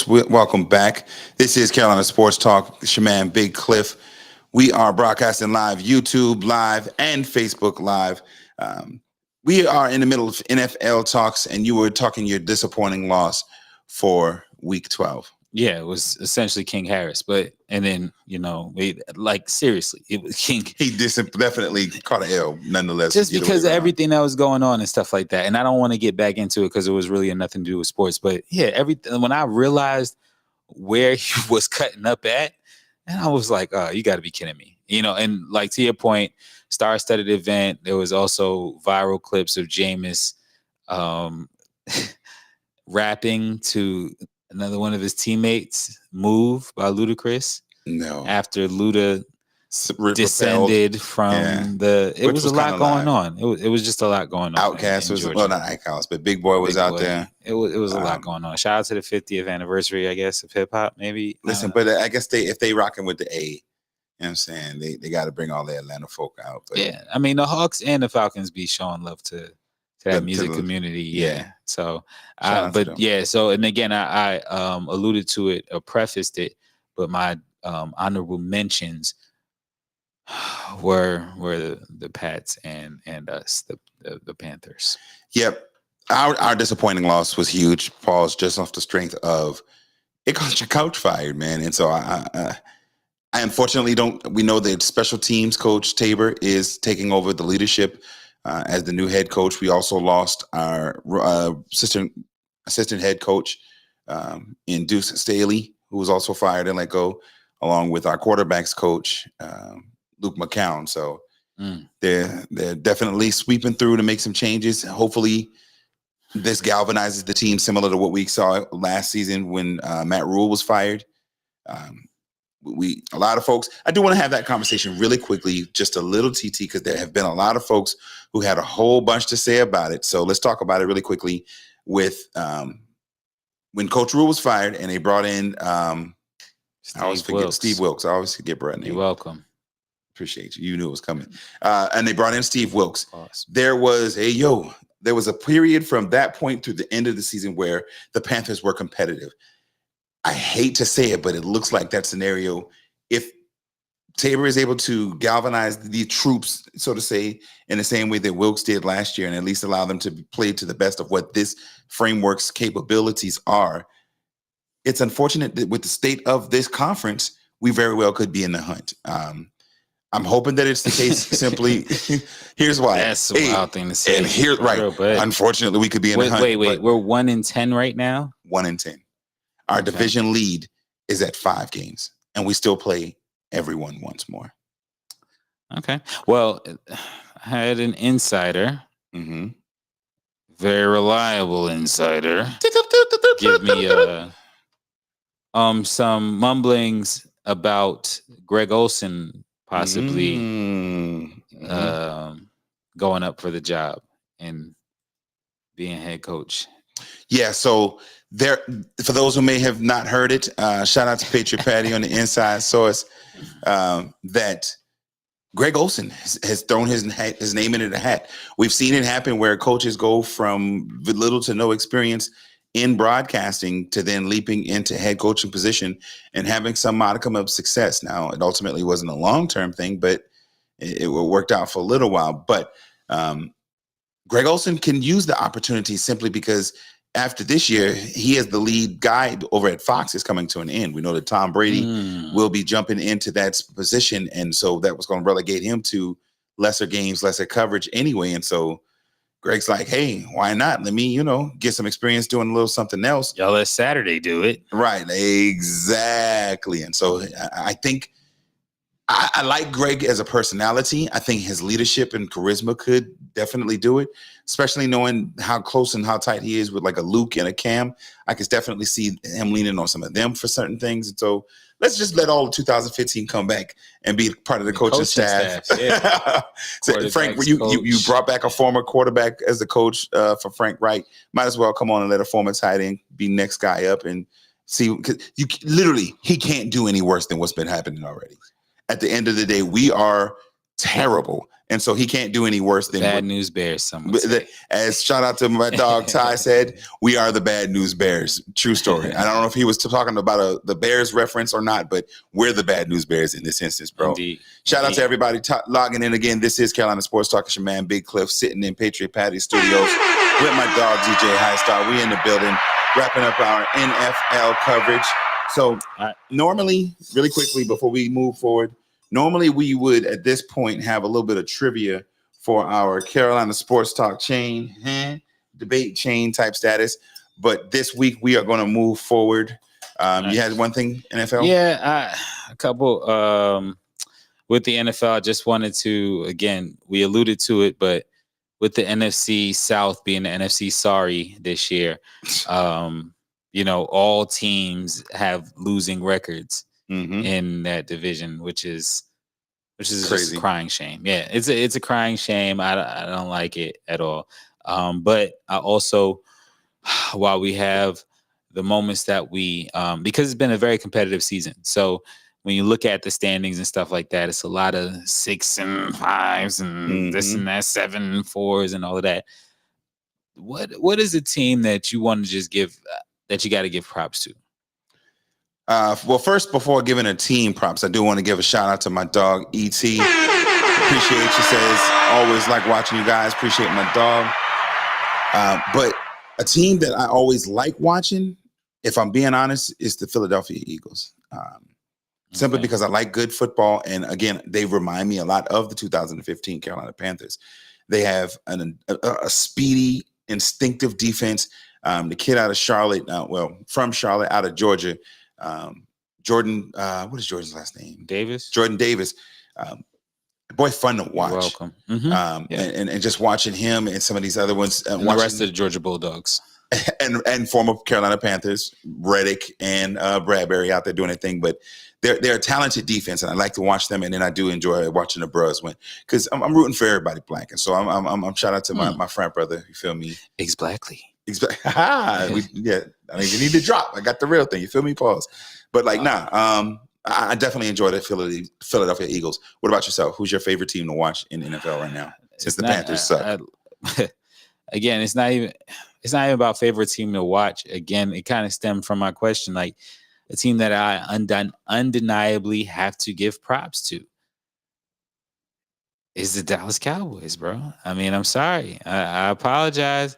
Welcome back. This is Carolina Sports Talk. It's your man, Big Cliff. We are broadcasting live, YouTube live, and Facebook live. Um, we are in the middle of NFL talks, and you were talking your disappointing loss for Week 12. Yeah, it was essentially King Harris, but and then seriously, it was King. He definitely caught an L, nonetheless. Just because of everything that was going on and stuff like that, and I don't want to get back into it because it was really nothing to do with sports. But yeah, everything when I realized where he was cutting up at, and I was like, "Oh, you got to be kidding me!" And like to your point, star-studded event. There was also viral clips of Jameis rapping to another one of his teammates, "Move" by Ludacris. No. After Luda descended from it was a lot going on. It was just a lot going on. Outkast was not Outkast, but Big Boy was out there. It was a lot going on. Shout out to the 50th anniversary, I guess, of hip hop. Maybe but I guess if they rocking with the A, you know what I'm saying, they got to bring all the Atlanta folk out. But yeah, I mean the Hawks and the Falcons be showing love to that music community. Yeah. So, So, and again, I alluded to it or prefaced it, but my honorable mentions were the Pats and us, the Panthers. Yep. Our disappointing loss was huge. Paul's just off the strength of it got your coach fired, man. And so I unfortunately we know that special teams coach Tabor is taking over the leadership as the new head coach. We also lost our assistant head coach in Deuce Staley, who was also fired and let go, along with our quarterbacks coach, Luke McCown. So they're definitely sweeping through to make some changes. Hopefully this galvanizes the team, similar to what we saw last season when Matt Rule was fired. A lot of folks, I do want to have that conversation really quickly, just a little TT, because there have been a lot of folks who had a whole bunch to say about it. So let's talk about it really quickly with when Coach Rule was fired and they brought in Steve Wilks. I always forget Brett name. You're welcome. Appreciate you. You knew it was coming. And they brought in Steve Wilks. Awesome. There was a period from that point through the end of the season where the Panthers were competitive. I hate to say it, but it looks like that scenario, if Tabor is able to galvanize the troops, so to say, in the same way that Wilks did last year, and at least allow them to play to the best of what this framework's capabilities are, it's unfortunate that with the state of this conference, we very well could be in the hunt. I'm hoping that it's the case. Simply, here's why. That's a wild thing to say. And here, right. Unfortunately, we could be in the hunt. Wait. We're 1-10 right now? 1-10. Our division lead is at 5 games, and we still play everyone once more. Okay. Well, I had an insider, very reliable insider, give me some mumblings about Greg Olsen possibly going up for the job and being head coach. Yeah, so there, for those who may have not heard it, shout out to Patriot Patty on the inside source, that Greg Olsen has thrown his name into the hat. We've seen it happen where coaches go from little to no experience in broadcasting to then leaping into head coaching position and having some modicum of success. Now, it ultimately wasn't a long-term thing, but it worked out for a little while. But Greg Olsen can use the opportunity simply because after this year, he is the lead guy over at Fox is coming to an end. We know that Tom Brady will be jumping into that position. And so that was going to relegate him to lesser games, lesser coverage anyway. And so Greg's like, hey, why not? Let me, get some experience doing a little something else. Y'all let Saturday do it. Right. Exactly. And so I think I like Greg as a personality. I think his leadership and charisma could definitely do it, especially knowing how close and how tight he is with like a Luke and a Cam. I could definitely see him leaning on some of them for certain things. And so let's just let all of 2015 come back and be part of the coaching staff. Yeah. So Frank, you brought back a former quarterback as the coach for Frank Wright. Might as well come on and let a former tight end be next guy up and see. Because he can't do any worse than what's been happening already. At the end of the day, we are terrible. And so he can't do any worse than Bad news bears. Some would say. as shout out to my dog Ty said, we are the bad news bears. True story. I don't know if he was talking about the Bears reference or not, but we're the bad news bears in this instance, bro. Indeed. Shout out to everybody logging in again. This is Carolina Sports Talk. It's your man Big Cliff sitting in Patriot Patty Studios with my dog DJ Highstar. We in the building wrapping up our NFL coverage. So normally, really quickly before we move forward, normally we would at this point have a little bit of trivia for our Carolina Sports Talk chain, debate chain type status. But this week we are going to move forward. You had one thing, NFL? Yeah, a couple. With the NFL, I just wanted to, again, we alluded to it, but with the NFC South being the NFC sorry this year, all teams have losing records in that division, which is just a crying shame. Yeah, it's a crying shame. I don't like it at all. But I also, while we have the moments that we, because it's been a very competitive season, so when you look at the standings and stuff like that, it's a lot of 6 and 5s and this and that, 7 and 4s and all of that. What is a team that you want to just give that you got to give props to? Well, first, before giving a team props, I do want to give a shout out to my dog ET. Appreciate you. Says always like watching you guys. Appreciate my dog. But a team that I always like watching, if I'm being honest, is the Philadelphia Eagles. Simply because I like good football. And again, they remind me a lot of the 2015 Carolina Panthers. They have a speedy, instinctive defense. The kid out of Charlotte, from Charlotte, out of Georgia, Jordan, what is Jordan's last name? Davis. Jordan Davis. Boy, fun to watch. You're welcome. And just watching him and some of these other ones. And the rest of the Georgia Bulldogs. And former Carolina Panthers, Reddick and Bradbury out there doing their thing. But they're a talented defense, and I like to watch them. And then I do enjoy watching the Bros win because I'm rooting for everybody black. And so I'm shout out to my frat brother. You feel me? Ex Blackley. I mean, you need to drop. I got the real thing. You feel me? Pause. But I definitely enjoy the Philadelphia Eagles. What about yourself? Who's your favorite team to watch in the NFL right now? Since the Panthers suck. Again, it's not even about favorite team to watch. Again, it kind of stemmed from my question, like a team that I undeniably have to give props to is the Dallas Cowboys, bro. I mean, I'm sorry. I apologize.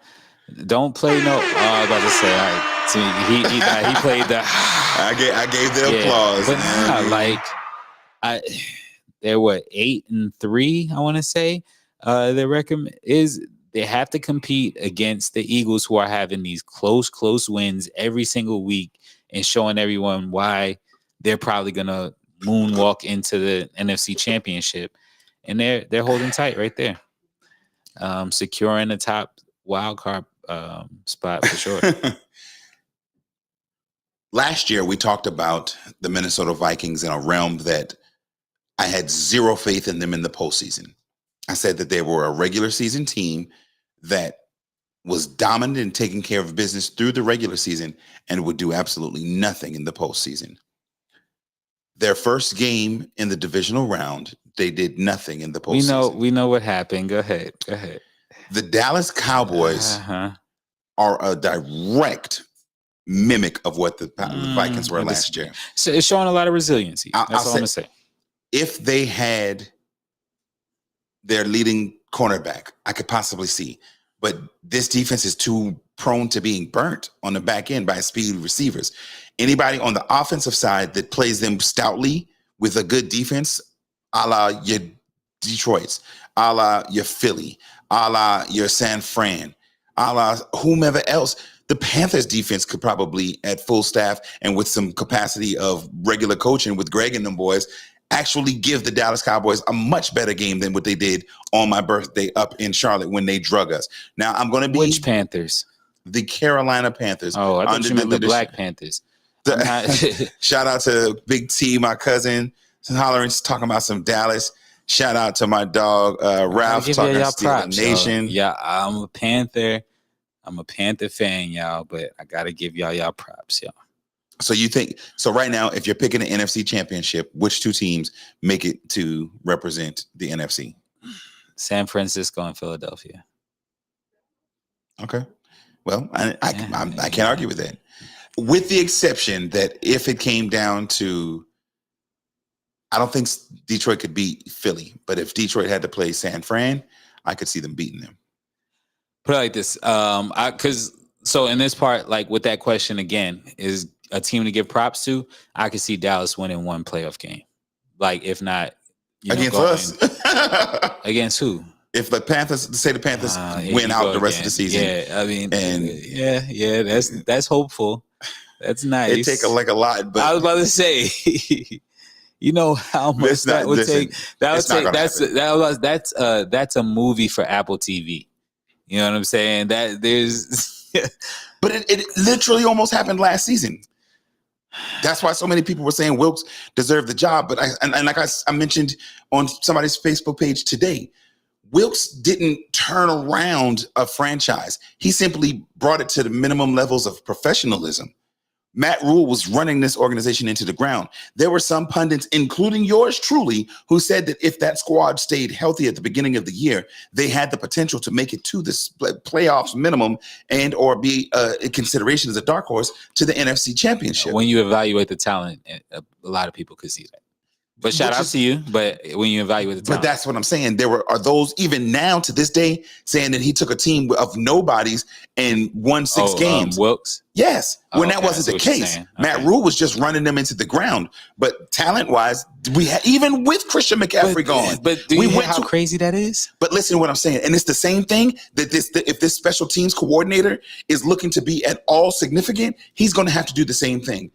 Don't play no. I was about to say, he played the. I gave the applause. But they're 8-3. I want to say their record is. They have to compete against the Eagles, who are having these close wins every single week and showing everyone why they're probably gonna moonwalk into the NFC Championship, and they're holding tight right there, securing the top wild card spot for sure. Last year, we talked about the Minnesota Vikings in a realm that I had zero faith in them in the postseason. I said that they were a regular season team that was dominant and taking care of business through the regular season and would do absolutely nothing in the postseason. Their first game in the divisional round, they did nothing in the postseason. We know what happened. Go ahead. The Dallas Cowboys are a direct mimic of what the Vikings were last year. So it's showing a lot of resiliency. That's all I'm going to say. If they had their leading cornerback, I could possibly see. But this defense is too prone to being burnt on the back end by speedy receivers. Anybody on the offensive side that plays them stoutly with a good defense, a la your Detroits, a la your Philly, a la your San Fran, a la whomever else, the Panthers defense could probably, at full staff and with some capacity of regular coaching with Greg and them boys, actually give the Dallas Cowboys a much better game than what they did on my birthday up in Charlotte when they drug us. Now, I'm going to be... Which Panthers? The Carolina Panthers. Oh, I thought you meant the Black Panthers. Shout out to Big T, my cousin, hollering, talking about some Dallas. Shout out to my dog, Ralph, talking Steelers Nation. Yeah, I'm a Panther. I'm a Panther fan, y'all, but I got to give y'all props, y'all. So you think, so right now, if you're picking an NFC championship, which two teams make it to represent the NFC? San Francisco and Philadelphia. Okay. Well, I can't argue with that. With the exception that if it came down to, I don't think Detroit could beat Philly, but if Detroit had to play San Fran, I could see them beating them. Put it like this, so in this part, like with that question again, is a team to give props to. I could see Dallas winning one playoff game, like if not against us. Against who? If the Panthers win out the rest of the season, yeah, I mean, and yeah, that's hopeful. That's nice. It take a lot, but I was about to say, you know how much that would take. That would take. That's a movie for Apple TV. You know what I'm saying? That there's, but it literally almost happened last season. That's why so many people were saying Wilks deserved the job. But like I mentioned on somebody's Facebook page today, Wilks didn't turn around a franchise. He simply brought it to the minimum levels of professionalism. Matt Rule was running this organization into the ground. There were some pundits, including yours truly, who said that if that squad stayed healthy at the beginning of the year, they had the potential to make it to the playoffs minimum and or be a consideration as a dark horse to the NFC Championship. When you evaluate the talent, a lot of people could see that. But shout out to you. But when you evaluate the talent. But that's what I'm saying. Are those even now to this day saying that he took a team of nobodies and won 6 games? Wilks? Yes. When that wasn't the case. Matt Rule was just running them into the ground. But talent-wise, we had, even with Christian McCaffrey gone. But do you hear how crazy that is? But listen to what I'm saying. And it's the same thing that if this special teams coordinator is looking to be at all significant, he's going to have to do the same thing.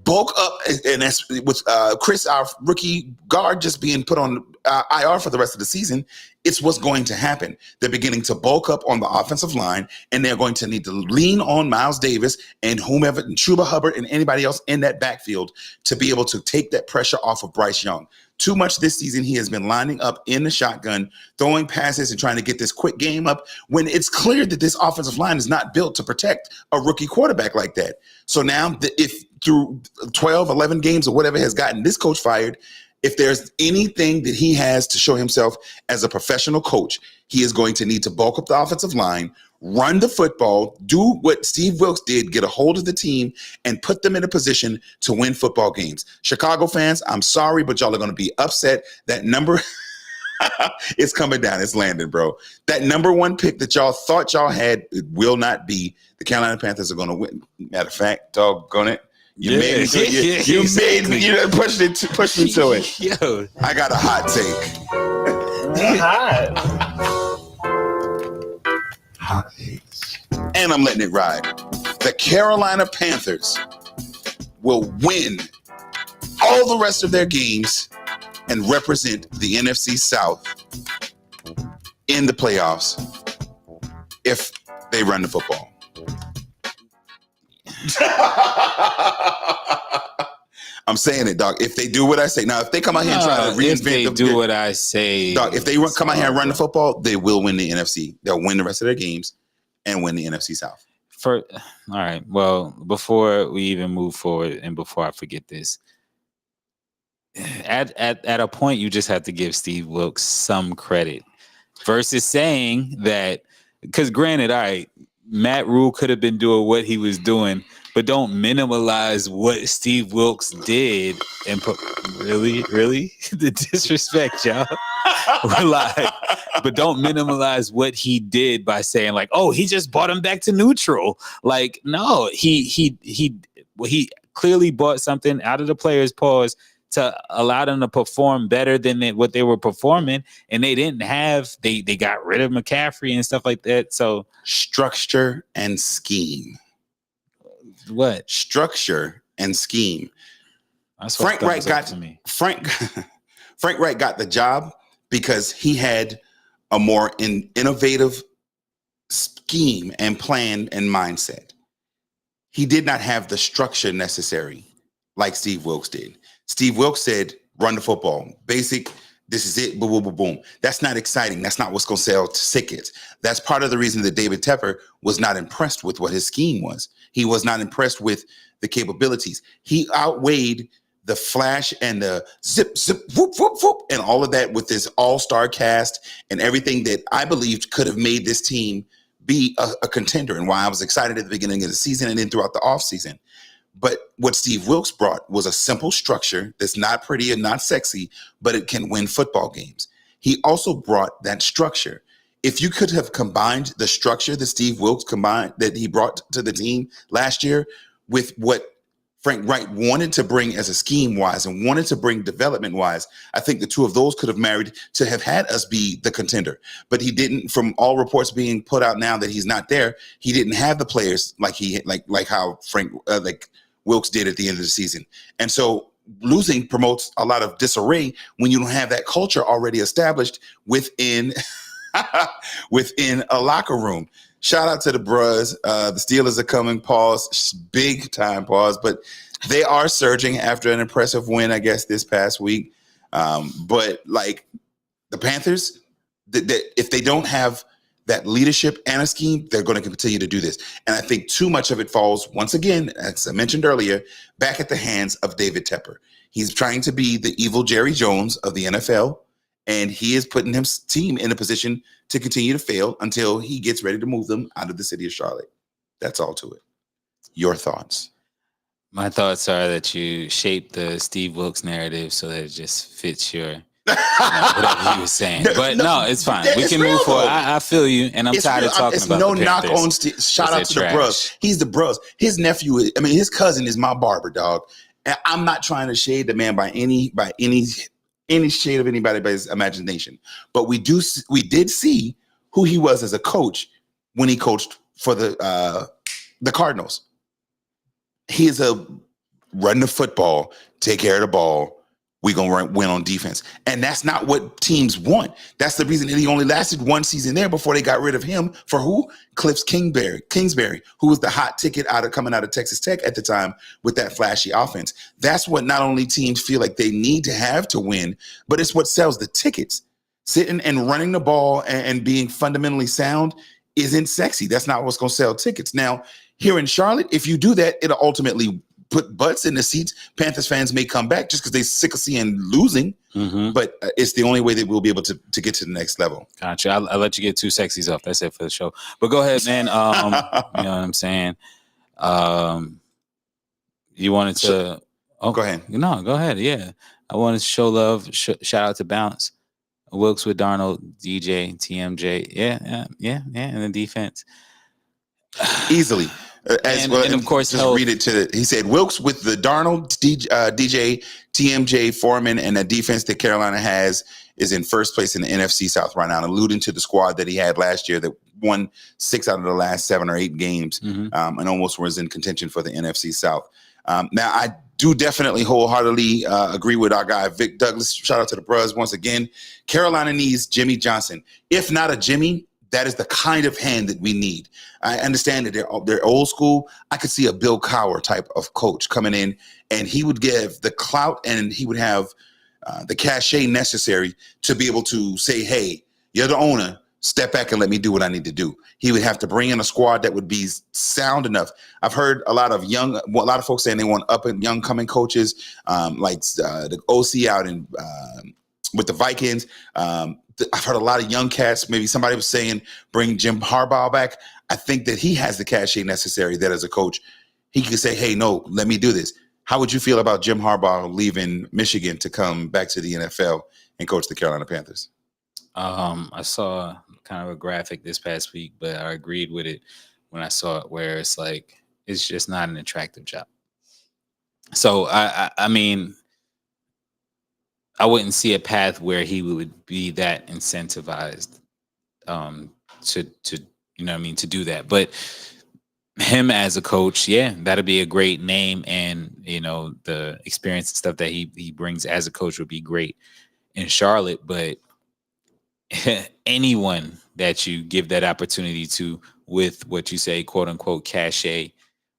Bulk up, and that's with Chris, our rookie guard, just being put on IR for the rest of the season. It's what's going to happen. They're beginning to bulk up on the offensive line, and they're going to need to lean on Miles Davis and whomever, and Chuba Hubbard and anybody else in that backfield to be able to take that pressure off of Bryce Young. Too much this season, he has been lining up in the shotgun, throwing passes and trying to get this quick game up when it's clear that this offensive line is not built to protect a rookie quarterback like that. So now, if through 12, 11 games or whatever has gotten this coach fired, if there's anything that he has to show himself as a professional coach, he is going to need to bulk up the offensive line, run the football, do what Steve Wilks did, get a hold of the team, and put them in a position to win football games. Chicago fans, I'm sorry, but y'all are going to be upset. That number is coming down. It's landing, bro. That number 1 pick that y'all thought y'all had, it will not be. The Carolina Panthers are going to win. Matter of fact, doggone it. You made it. Pushed me to it. Yo, I got a hot take. Hot takes. And I'm letting it ride. The Carolina Panthers will win all the rest of their games and represent the NFC South in the playoffs if they run the football. I'm saying it, dog. If they do what I say. Now, if they come out here and try to reinvent what I say. Dog, if they come out here and run the football, they will win the NFC. They'll win the rest of their games and win the NFC South. All right. Well, before we even move forward and before I forget this, at a point, you just have to give Steve Wilks some credit versus saying that, because granted, all right, Matt Rule could have been doing what he was doing, but don't minimalize what Steve Wilks did and put really the disrespect, y'all. But don't minimalize what he did by saying like, oh, he just brought him back to neutral. Like, no, he clearly bought something out of the players' paws to allow them to perform better than what they were performing. And they got rid of McCaffrey and stuff like that. So structure and scheme. What? Structure and scheme. Frank Reich got the job because he had a more innovative scheme and plan and mindset. He did not have the structure necessary like Steve Wilks did. Steve Wilks said, run the football. Basic, this is it, boom, boom, boom, boom. That's not exciting. That's not what's going to sell tickets. That's part of the reason that David Tepper was not impressed with what his scheme was. He was not impressed with the capabilities. He outweighed the flash and the zip, zip, whoop, whoop, whoop, and all of that with this all-star cast and everything that I believed could have made this team be a contender, and why I was excited at the beginning of the season and then throughout the offseason. But what Steve Wilks brought was a simple structure that's not pretty and not sexy, but it can win football games. He also brought that structure. If you could have combined the structure that Steve Wilks that he brought to the team last year with what Frank Wright wanted to bring as a scheme wise and wanted to bring development wise, I think the two of those could have married to have had us be the contender. But he didn't. From all reports being put out now that he's not there, he didn't have the players like how Frank Wilks did at the end of the season. And so losing promotes a lot of disarray when you don't have that culture already established within within a locker room. Shout out to the Bros. The Steelers are coming, pause, big time pause, but they are surging after an impressive win, I guess, this past week. But like the Panthers, if they don't have that leadership and a scheme, they're going to continue to do this. And I think too much of it falls, once again, as I mentioned earlier, back at the hands of David Tepper. He's trying to be the evil Jerry Jones of the NFL, and he is putting his team in a position to continue to fail until he gets ready to move them out of the city of Charlotte. That's all to it. Your thoughts? My thoughts are that you shape the Steve Wilks narrative so that it just fits your whatever you were saying. But no, it's fine. We can move forward. I feel you, and I'm tired of talking about no the knock Panthers. on Steve. Shout out to the Bros. He's the Bros. His nephew, his cousin is my barber, dog. And I'm not trying to shade the man by any shade of anybody's imagination. But we did see who he was as a coach when he coached for the Cardinals. He is a run the football, take care of the ball. We're going to win on defense. And that's not what teams want. That's the reason that he only lasted one season there before they got rid of him for who? Cliff Kingsbury, who was the hot ticket coming out of Texas Tech at the time with that flashy offense. That's what not only teams feel like they need to have to win, but it's what sells the tickets. Sitting and running the ball and being fundamentally sound isn't sexy. That's not what's going to sell tickets. Now, here in Charlotte, if you do that, it'll ultimately put butts in the seats. Panthers fans may come back just because they're sick of seeing losing, but it's the only way that we'll be able to get to the next level. Gotcha. I'll let you get two sexies off. That's it for the show. But go ahead, man. You know what I'm saying? You wanted to... Oh, go ahead. No, go ahead. Yeah. I wanted to show love. Shout out to Bounce. Wilks with Darnold, DJ, TMJ. Yeah. And the defense. Easily. And of course, just read it he said Wilks with the Darnold, DJ, TMJ, Foreman, and the defense that Carolina has is in first place in the NFC South right now, alluding to the squad that he had last year that won 6 out of the last 7 or 8 games and almost was in contention for the NFC South. Now, I do definitely wholeheartedly agree with our guy, Vic Douglas. Shout out to the Bros once again. Carolina needs Jimmy Johnson. If not a Jimmy, that is the kind of hand that we need. I understand that they're old school. I could see a Bill Cowher type of coach coming in, and he would give the clout and he would have the cachet necessary to be able to say, hey, you're the owner. Step back and let me do what I need to do. He would have to bring in a squad that would be sound enough. I've heard a lot of folks saying they want up and young coming coaches, like the OC out in with the Vikings. I've heard a lot of young cats. Maybe somebody was saying bring Jim Harbaugh back. I think that he has the cachet necessary that as a coach, he could say, hey, no, let me do this. How would you feel about Jim Harbaugh leaving Michigan to come back to the NFL and coach the Carolina Panthers? I saw kind of a graphic this past week, but I agreed with it when I saw it, where it's like, it's just not an attractive job. So, I mean, I wouldn't see a path where he would be that incentivized to you know what I mean, to do that. But him as a coach, yeah, that'd be a great name, and you know, the experience and stuff that he brings as a coach would be great in Charlotte. But anyone that you give that opportunity to with what you say, quote unquote, cachet,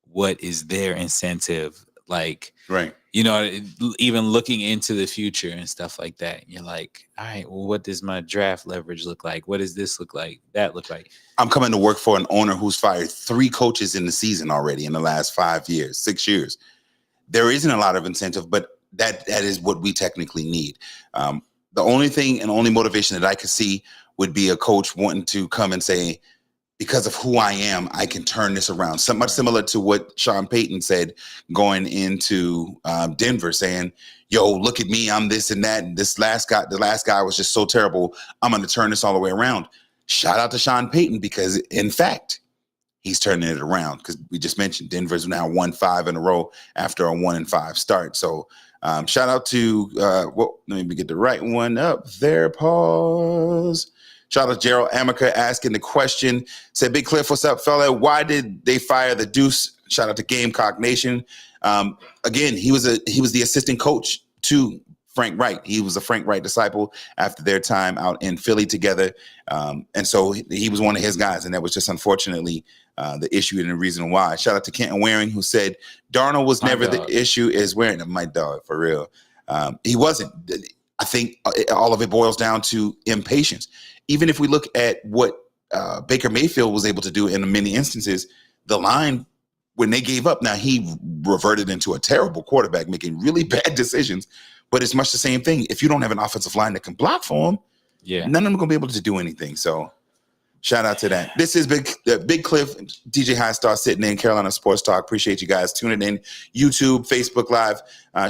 what is their incentive? Like, right. You know, even looking into the future and stuff like that, you're like, all right, well, what does my draft leverage look like? What does this look like? That look like? I'm coming to work for an owner who's fired 3 coaches in the season already in the last 5 years, 6 years. There isn't a lot of incentive, but that is what we technically need. The only thing and only motivation that I could see would be a coach wanting to come and say, because of who I am, I can turn this around. So much similar to what Sean Payton said going into Denver, saying, yo, look at me, I'm this and that. And the last guy was just so terrible. I'm going to turn this all the way around. Shout out to Sean Payton, because in fact, he's turning it around, because we just mentioned Denver's now won 5 in a row after a 1-5 start. So shout out to, let me get the right one up there. Pause. Shout out to Gerald Amica asking the question. Said, Big Cliff, what's up, fella? Why did they fire the Deuce? Shout out to Gamecock Nation. Again, he was the assistant coach to Frank Wright. He was a Frank Wright disciple after their time out in Philly together. And so he was one of his guys, and that was just unfortunately the issue and the reason why. Shout out to Kenton Waring, who said Darnold was never the issue, is wearing my dog, for real. He wasn't. I think all of it boils down to impatience. Even if we look at what Baker Mayfield was able to do in many instances, the line, when they gave up, now he reverted into a terrible quarterback, making really bad decisions. But it's much the same thing. If you don't have an offensive line that can block for him, none of them are going to be able to do anything. So shout out to that. This is Big Cliff, DJ High Star sitting in Carolina Sports Talk. Appreciate you guys tuning in. YouTube, Facebook Live.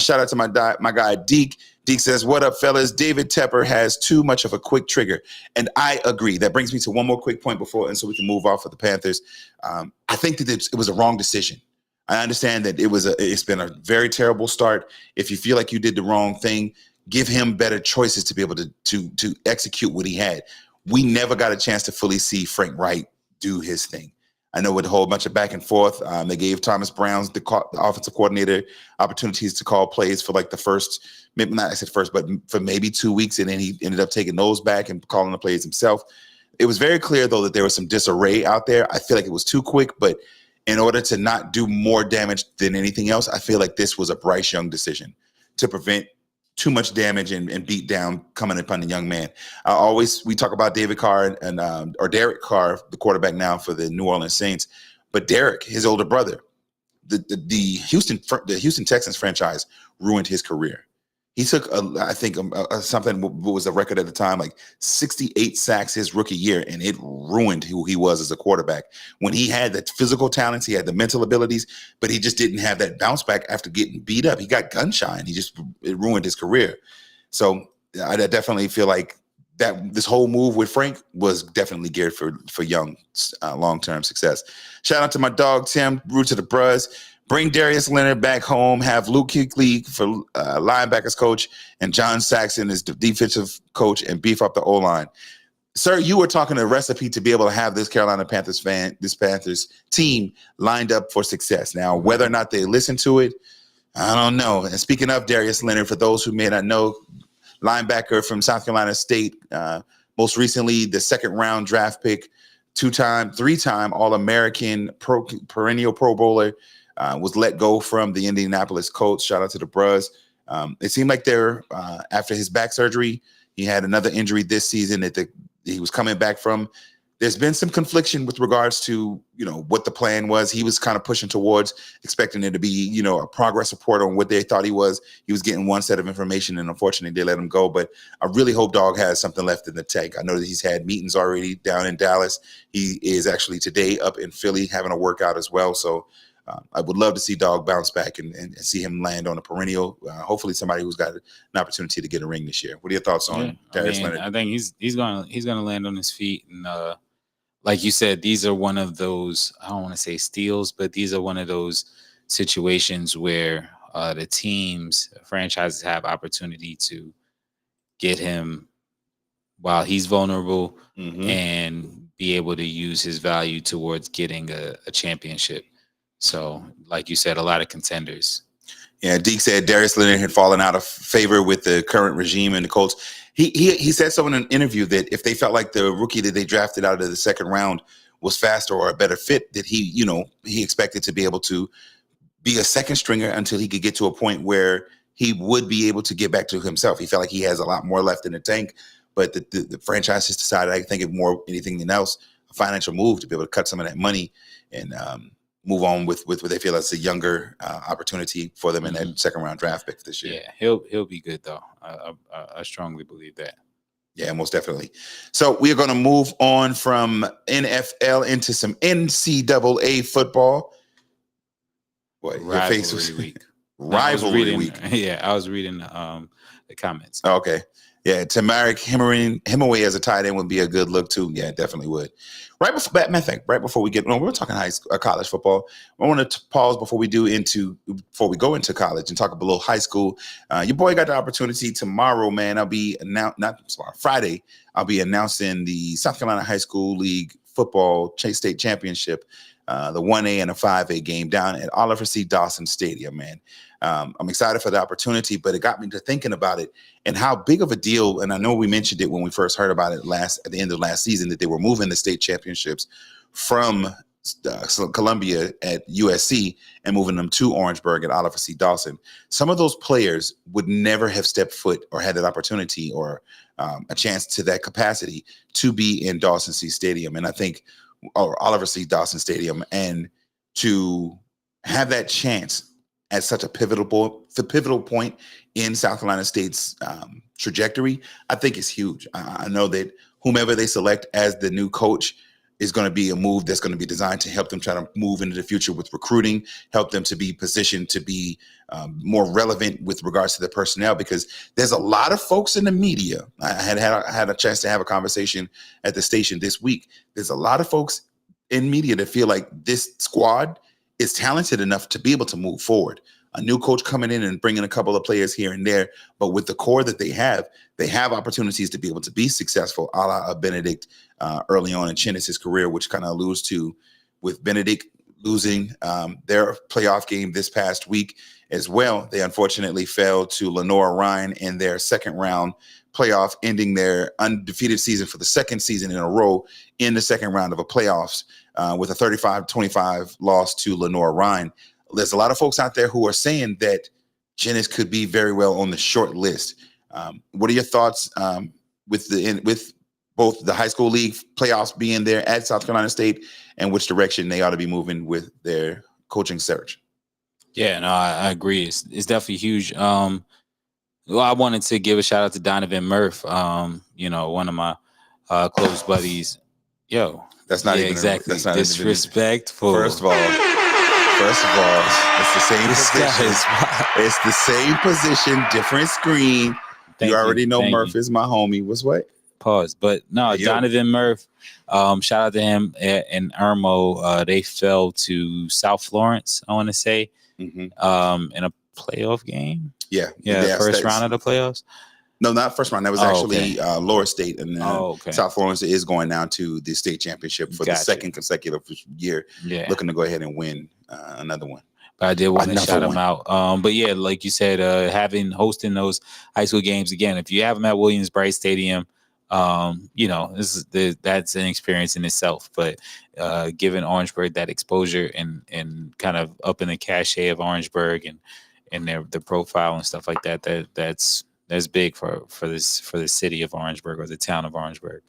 Shout out to my guy, Deke. Deke says, what up, fellas? David Tepper has too much of a quick trigger. And I agree. That brings me to one more quick point and so we can move off of the Panthers. I think that it was a wrong decision. I understand that it's been a very terrible start. If you feel like you did the wrong thing, give him better choices to be able to execute what he had. We never got a chance to fully see Frank Wright do his thing. I know with a whole bunch of back and forth, they gave Thomas Brown, the offensive coordinator, opportunities to call plays for like the first, maybe not I said first, but for maybe 2 weeks. And then he ended up taking those back and calling the plays himself. It was very clear, though, that there was some disarray out there. I feel like it was too quick, but in order to not do more damage than anything else, I feel like this was a Bryce Young decision to prevent too much damage and beat down coming upon the young man. We talk about David Carr or Derek Carr, the quarterback now for the New Orleans Saints, but Derek, his older brother, the Houston Texans franchise ruined his career. He took, something what was a record at the time, like 68 sacks his rookie year, and it ruined who he was as a quarterback. When he had the physical talents, he had the mental abilities, but he just didn't have that bounce back after getting beat up. He got gun shy, and it ruined his career. So I definitely feel like that this whole move with Frank was definitely geared for Young long-term success. Shout out to my dog, Tim, root to the Bruz. Bring Darius Leonard back home, have Luke Kuechly for linebackers coach, and John Saxon as the defensive coach, and beef up the O-line. Sir, you were talking a recipe to be able to have this Panthers team lined up for success. Now, whether or not they listen to it, I don't know. And speaking of Darius Leonard, for those who may not know, linebacker from South Carolina State, most recently the second-round draft pick, three-time All-American, perennial Pro Bowler, was let go from the Indianapolis Colts. Shout out to the Bruz. It seemed like after his back surgery, he had another injury this season that he was coming back from. There's been some confliction with regards to, what the plan was. He was kind of pushing towards expecting it to be, a progress report on what they thought he was. He was getting one set of information, and unfortunately they let him go. But I really hope Dog has something left in the tank. I know that he's had meetings already down in Dallas. He is actually today up in Philly having a workout as well. So I would love to see Dog bounce back and see him land on a perennial. Hopefully, somebody who's got an opportunity to get a ring this year. What are your thoughts on Darius Leonard? I think he's gonna land on his feet, and like you said, these are one of those, I don't want to say steals, but these are one of those situations where the franchises have opportunity to get him while he's vulnerable and be able to use his value towards getting a championship. So, like you said, a lot of contenders. Yeah, Deke said Darius Leonard had fallen out of favor with the current regime and the Colts. He said so in an interview that if they felt like the rookie that they drafted out of the second round was faster or a better fit, that he expected to be able to be a second stringer until he could get to a point where he would be able to get back to himself. He felt like he has a lot more left in the tank, but the franchise has decided, I think, it more anything than else, a financial move to be able to cut some of that money and move on with what they feel is a younger opportunity for them in that second round draft pick this year. Yeah, he'll be good though. I strongly believe that. Yeah, most definitely. So we are going to move on from NFL into some NCAA football. What your face was? Week. Rivalry week. Yeah, I was reading the comments. Okay. Yeah, Tamarick Hemingway as a tight end would be a good look too. Yeah, it definitely would. Right before we get on, we're talking college football. I want to pause before we go into college and talk a little high school. Your boy got the opportunity tomorrow, man. Friday. I'll be announcing the South Carolina High School League football state championship, the 1A and a 5A game down at Oliver C. Dawson Stadium, man. I'm excited for the opportunity, but it got me to thinking about it and how big of a deal. And I know we mentioned it when we first heard about it at the end of last season, that they were moving the state championships from Columbia at USC and moving them to Orangeburg at Oliver C. Dawson. Some of those players would never have stepped foot or had that opportunity or a chance to that capacity to be in Dawson C. Stadium. And I think, or Oliver C. Dawson Stadium, and to have that chance at such a pivotal point in South Carolina State's trajectory, I think is huge. I know that whomever they select as the new coach is going to be a move that's going to be designed to help them try to move into the future with recruiting, help them to be positioned to be more relevant with regards to the personnel, because there's a lot of folks in the media. I had a chance to have a conversation at the station this week. There's a lot of folks in media that feel like this squad is talented enough to be able to move forward. A new coach coming in and bringing a couple of players here and there, but with the core that they have opportunities to be able to be successful, a la Benedict early on in Chinnis's career, which kind of alludes to with Benedict losing their playoff game this past week as well. They unfortunately fell to Lenoir-Rhyne in their second round playoff, ending their undefeated season for the second season in a row in the second round of a playoffs with a 35-25 loss to Lenoir-Rhyne. There's a lot of folks out there who are saying that Chinnis could be very well on the short list. What are your thoughts with both the high school league playoffs being there at South Carolina State, and which direction they ought to be moving with their coaching search? Yeah, no, I agree. It's definitely huge. Well, I wanted to give a shout out to Donovan Murph. One of my close buddies. That's not even exactly. That's not disrespectful. First of all, it's the same position. It's the same position, different screen. You already know Murph is my homie. What's what? Pause. But no, Donovan Murph. Shout out to him and Irmo. They fell to South Florence, I want to say, in a playoff game. Yeah. First round of the playoffs. No, not first round. That was actually Lower State, and South Florence is going down to the state championship for the second consecutive year. Yeah, looking to go ahead and win another one. But I did want to shout them out. But yeah, like you said, hosting those high school games again. If you have them at Williams-Brice Stadium, that's an experience in itself. But giving Orangeburg that exposure and kind of up in the cachet of Orangeburg and the profile and stuff like that's big for the city of Orangeburg, or the town of Orangeburg.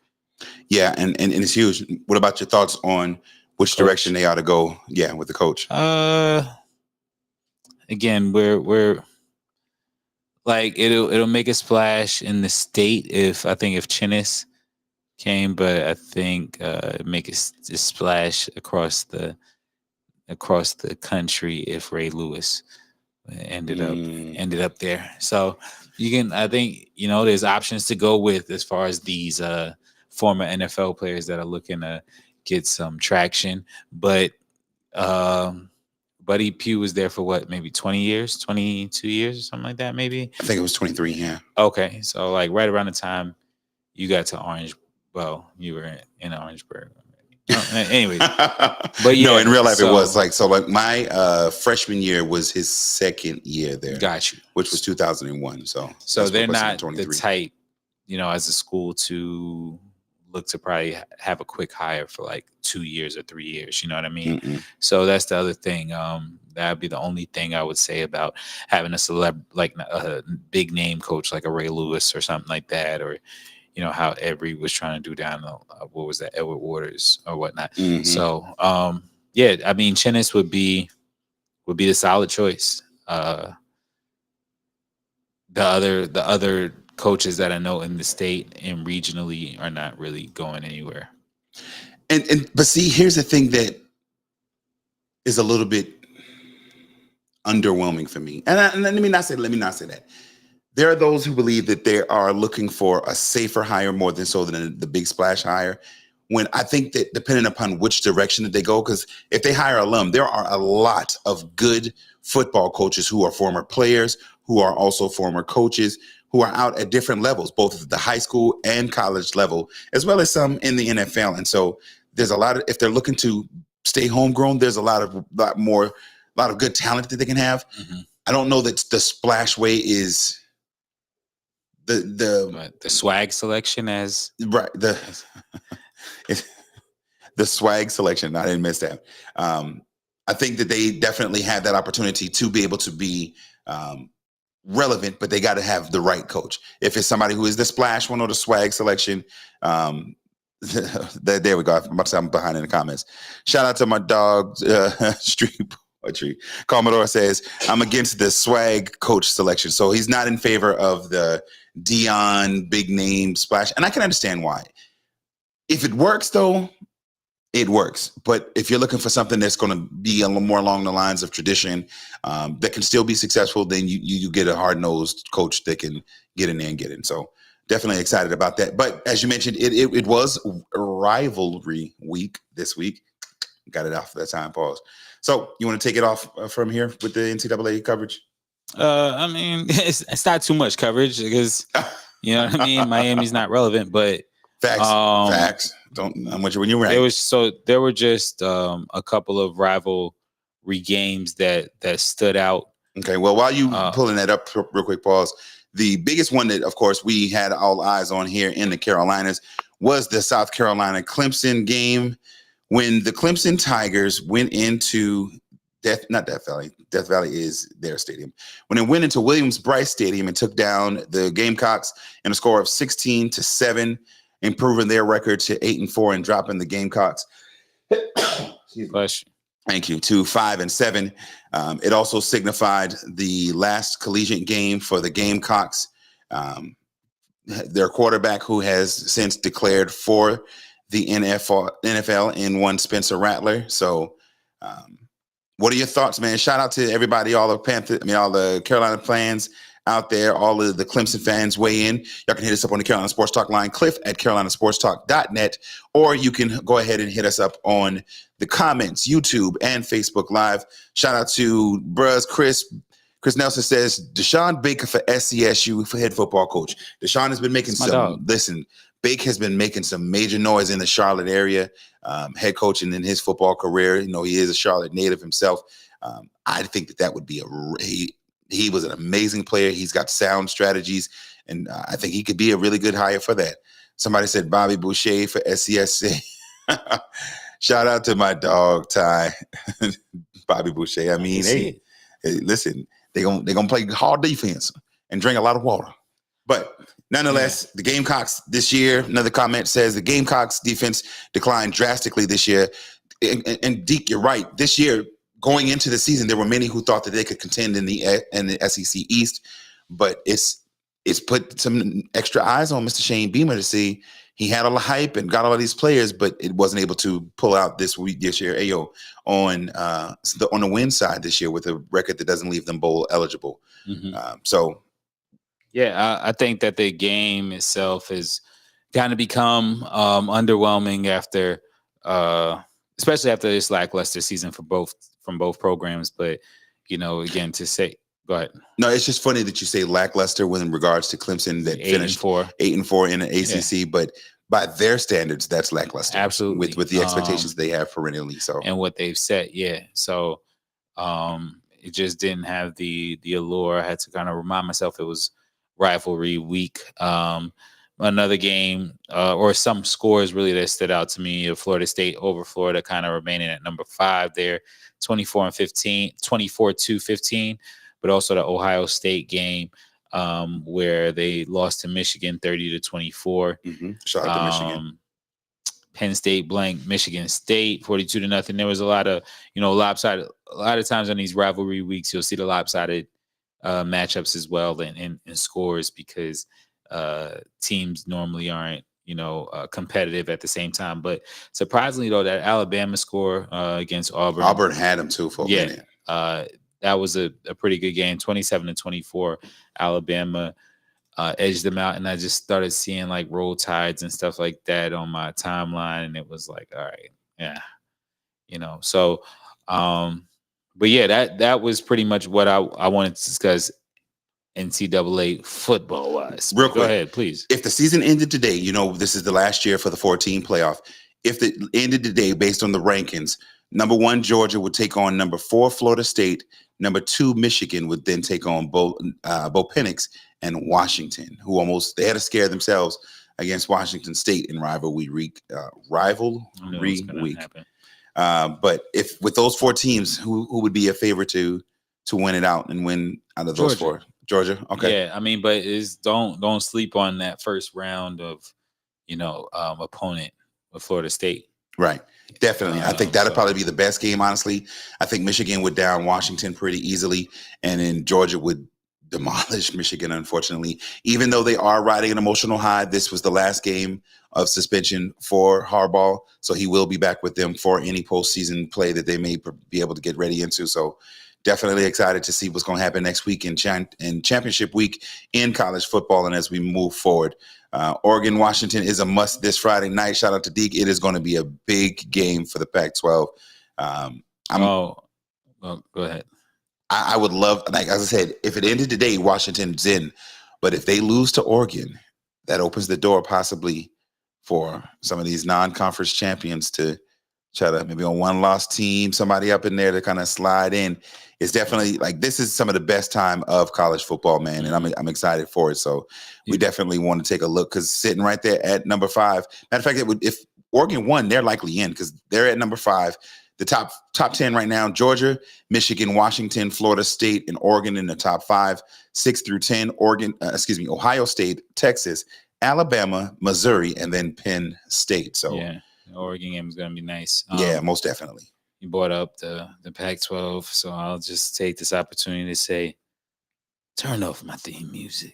Yeah, and it's huge. What about your thoughts on which direction they ought to go? Yeah, with the coach. Again, we're like it'll make a splash in the state if Chinnis came, but I think make a splash across the country if Ray Lewis ended up there. So I think there's options to go with as far as these former NFL players that are looking to get some traction. But Buddy Pugh was there for what, maybe 20 years, 22 years or something like that, maybe? I think it was 23, yeah. Okay, so like right around the time you got to Orange, well, you were in Orangeburg. Anyways, but yeah, no, in real life it was like my freshman year was his second year there. Got you. Which was 2001. So they're not the type, as a school to look to probably have a quick hire for like 2 years or 3 years. You know what I mean? Mm-mm. So that's the other thing. That'd be the only thing I would say about having like a big name coach like a Ray Lewis or something like that, or how Ed Reed was trying to do down what was that, Edward Waters or whatnot. Mm-hmm. So yeah, I mean, Chinnis would be the solid choice. The other coaches that I know in the state and regionally are not really going anywhere. But see, here's the thing that is a little bit underwhelming for me. And let me not say that. There are those who believe that they are looking for a safer hire more than so than the big splash hire. When I think that depending upon which direction that they go, because if they hire alum, there are a lot of good football coaches who are former players, who are also former coaches, who are out at different levels, both at the high school and college level, as well as some in the NFL. And so there's a lot of, if they're looking to stay homegrown, there's a lot of good talent that they can have. Mm-hmm. I don't know that the splash way is the swag selection as right the swag selection. I didn't miss that. I think that they definitely have that opportunity to be able to be relevant, but they got to have the right coach. If it's somebody who is the splash one or the swag selection, there we go. I'm behind in the comments. Shout out to my dog, Street Poetry. Commodore says, I'm against the swag coach selection. So he's not in favor of the Dion big name splash. And I can understand why. If it works, though, it works. But if you're looking for something that's going to be a little more along the lines of tradition, that can still be successful, then you get a hard-nosed coach that can get in there and get in. So definitely excited about that. But as you mentioned, it was rivalry week this week. Got it off for that time. Pause. So you want to take it off from here with the NCAA coverage? I mean, it's not too much coverage because, you know what I mean? Miami's not relevant, but facts. I'm with you when you're right. There were just a couple of rivalry games that stood out. Okay, well, while you pulling that up real quick, pause. The biggest one that, of course, we had all eyes on here in the Carolinas was the South Carolina Clemson game when the Clemson Tigers went into Death Valley is their stadium. When it went into Williams-Brice Stadium and took down the Gamecocks in a score of 16-7, improving their record to 8-4 and dropping the Gamecocks. Thank you. To 5-7. It also signified the last collegiate game for the Gamecocks. Their quarterback, who has since declared for the NFL in one Spencer Rattler. So, what are your thoughts, man? Shout out to everybody, all the Carolina fans out there, all of the Clemson fans weigh in. Y'all can hit us up on the Carolina Sports Talk line, cliff@carolinasportstalk.net, or you can go ahead and hit us up on the comments, YouTube and Facebook Live. Shout out to Bruz Chris Nelson says, Deshaun Baker for SCSU for head football coach. Deshaun has been making Bake has been making some major noise in the Charlotte area, head coaching in his football career. You know, he is a Charlotte native himself. I think that would be he was an amazing player. He's got sound strategies, and I think he could be a really good hire for that. Somebody said Bobby Boucher for SCSC. Shout out to my dog, Ty. Bobby Boucher. I mean, hey, listen, they're gonna play hard defense and drink a lot of water. But nonetheless, the Gamecocks this year, another comment says the Gamecocks defense declined drastically this year. And Deke, you're right. This year, going into the season, there were many who thought that they could contend in the SEC East, but it's put some extra eyes on Mr. Shane Beamer to see. He had all the hype and got all of these players, but it wasn't able to pull out this year. On the win side this year with a record that doesn't leave them bowl eligible. Mm-hmm. I think that the game itself has kind of become underwhelming after, especially after this lackluster season from both programs. But again, to say, go ahead. No, it's just funny that you say lackluster when in regards to Clemson that finished 8-4 in the ACC, but by their standards, that's lackluster. Absolutely, with the expectations they have perennially. So and what they've set, So it just didn't have the allure. I had to kind of remind myself it was rivalry week. Another game or some scores really that stood out to me of Florida State over Florida, kind of remaining at number 5 there, 24-15, but also the Ohio State game where they lost to Michigan 30-24. Shout out to Michigan. Penn State blank Michigan State 42-0. There was a lot of, lopsided. A lot of times on these rivalry weeks, you'll see the lopsided matchups as well in scores because teams normally aren't, competitive at the same time. But surprisingly, though, that Alabama score against Auburn. Auburn had them too for a minute. That was a pretty good game, 27-24. Alabama edged them out, and I just started seeing like roll tides and stuff like that on my timeline, and it was like, all right, yeah, So, but yeah, that was pretty much what I wanted to discuss NCAA football wise. Real quick, go ahead, please. If the season ended today, this is the last year for the 14 playoff. If it ended today, based on the rankings, number 1 Georgia would take on number 4 Florida State. Number 2 Michigan would then take on Bo Penix and Washington, who they had to scare themselves against Washington State in rivalry week. But if with those 4 teams, who would be a favorite to win it out and win out of those 4? Georgia. Okay. Yeah, I mean, but don't sleep on that first round of opponent with Florida State. Right. Definitely. I think that'll probably be the best game, honestly. I think Michigan would down Washington pretty easily, and then Georgia would demolish Michigan, unfortunately. Even though they are riding an emotional high, this was the last game of suspension for Harbaugh, so he will be back with them for any postseason play that they may be able to get ready into. So definitely excited to see what's going to happen next week in championship week in college football and as we move forward. Oregon, Washington is a must this Friday night. Shout out to Deke. It is going to be a big game for the Pac-12. Go ahead. I would love, like as I said, if it ended today, Washington's in. But if they lose to Oregon, that opens the door possibly for some of these non-conference champions to try to maybe on one lost team, somebody up in there to kind of slide in. It's definitely like this is some of the best time of college football, man, and I'm excited for it. So we definitely want to take a look because sitting right there at number 5. Matter of fact, if Oregon won, they're likely in because they're at number 5. The top 10 right now: Georgia, Michigan, Washington, Florida State, and Oregon in the top 5. 6 through 10: Ohio State, Texas, Alabama, Missouri, and then Penn State. So yeah, the Oregon game is going to be nice. Yeah, most definitely. You brought up the Pac-12, so I'll just take this opportunity to say, turn off my theme music.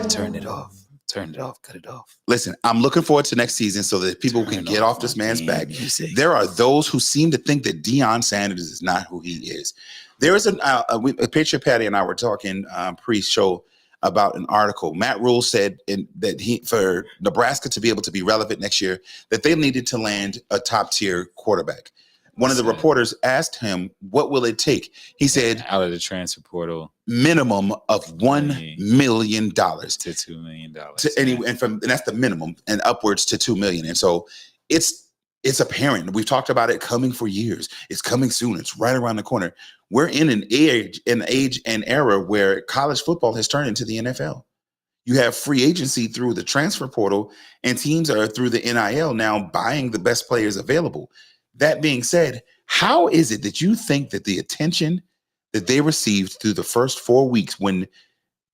Turn it off. Turn it off. Cut it off. Listen, I'm looking forward to next season so that people can get off this man's back. Music. There are those who seem to think that Deion Sanders is not who he is. There is a Patriot Patty and I were talking pre-show about an article. Matt Rule said that for Nebraska to be able to be relevant next year, that they needed to land a top-tier quarterback. One of the reporters asked him, what will it take? He said, out of the transfer portal, minimum of $1 million to $2 million. And that's the minimum, and upwards to $2 million. And so it's apparent. We've talked about it coming for years. It's coming soon. It's right around the corner. We're in an age and era where college football has turned into the NFL. You have free agency through the transfer portal, and teams are through the NIL now buying the best players available. That being said, how is it that you think that the attention that they received through the first 4 weeks, when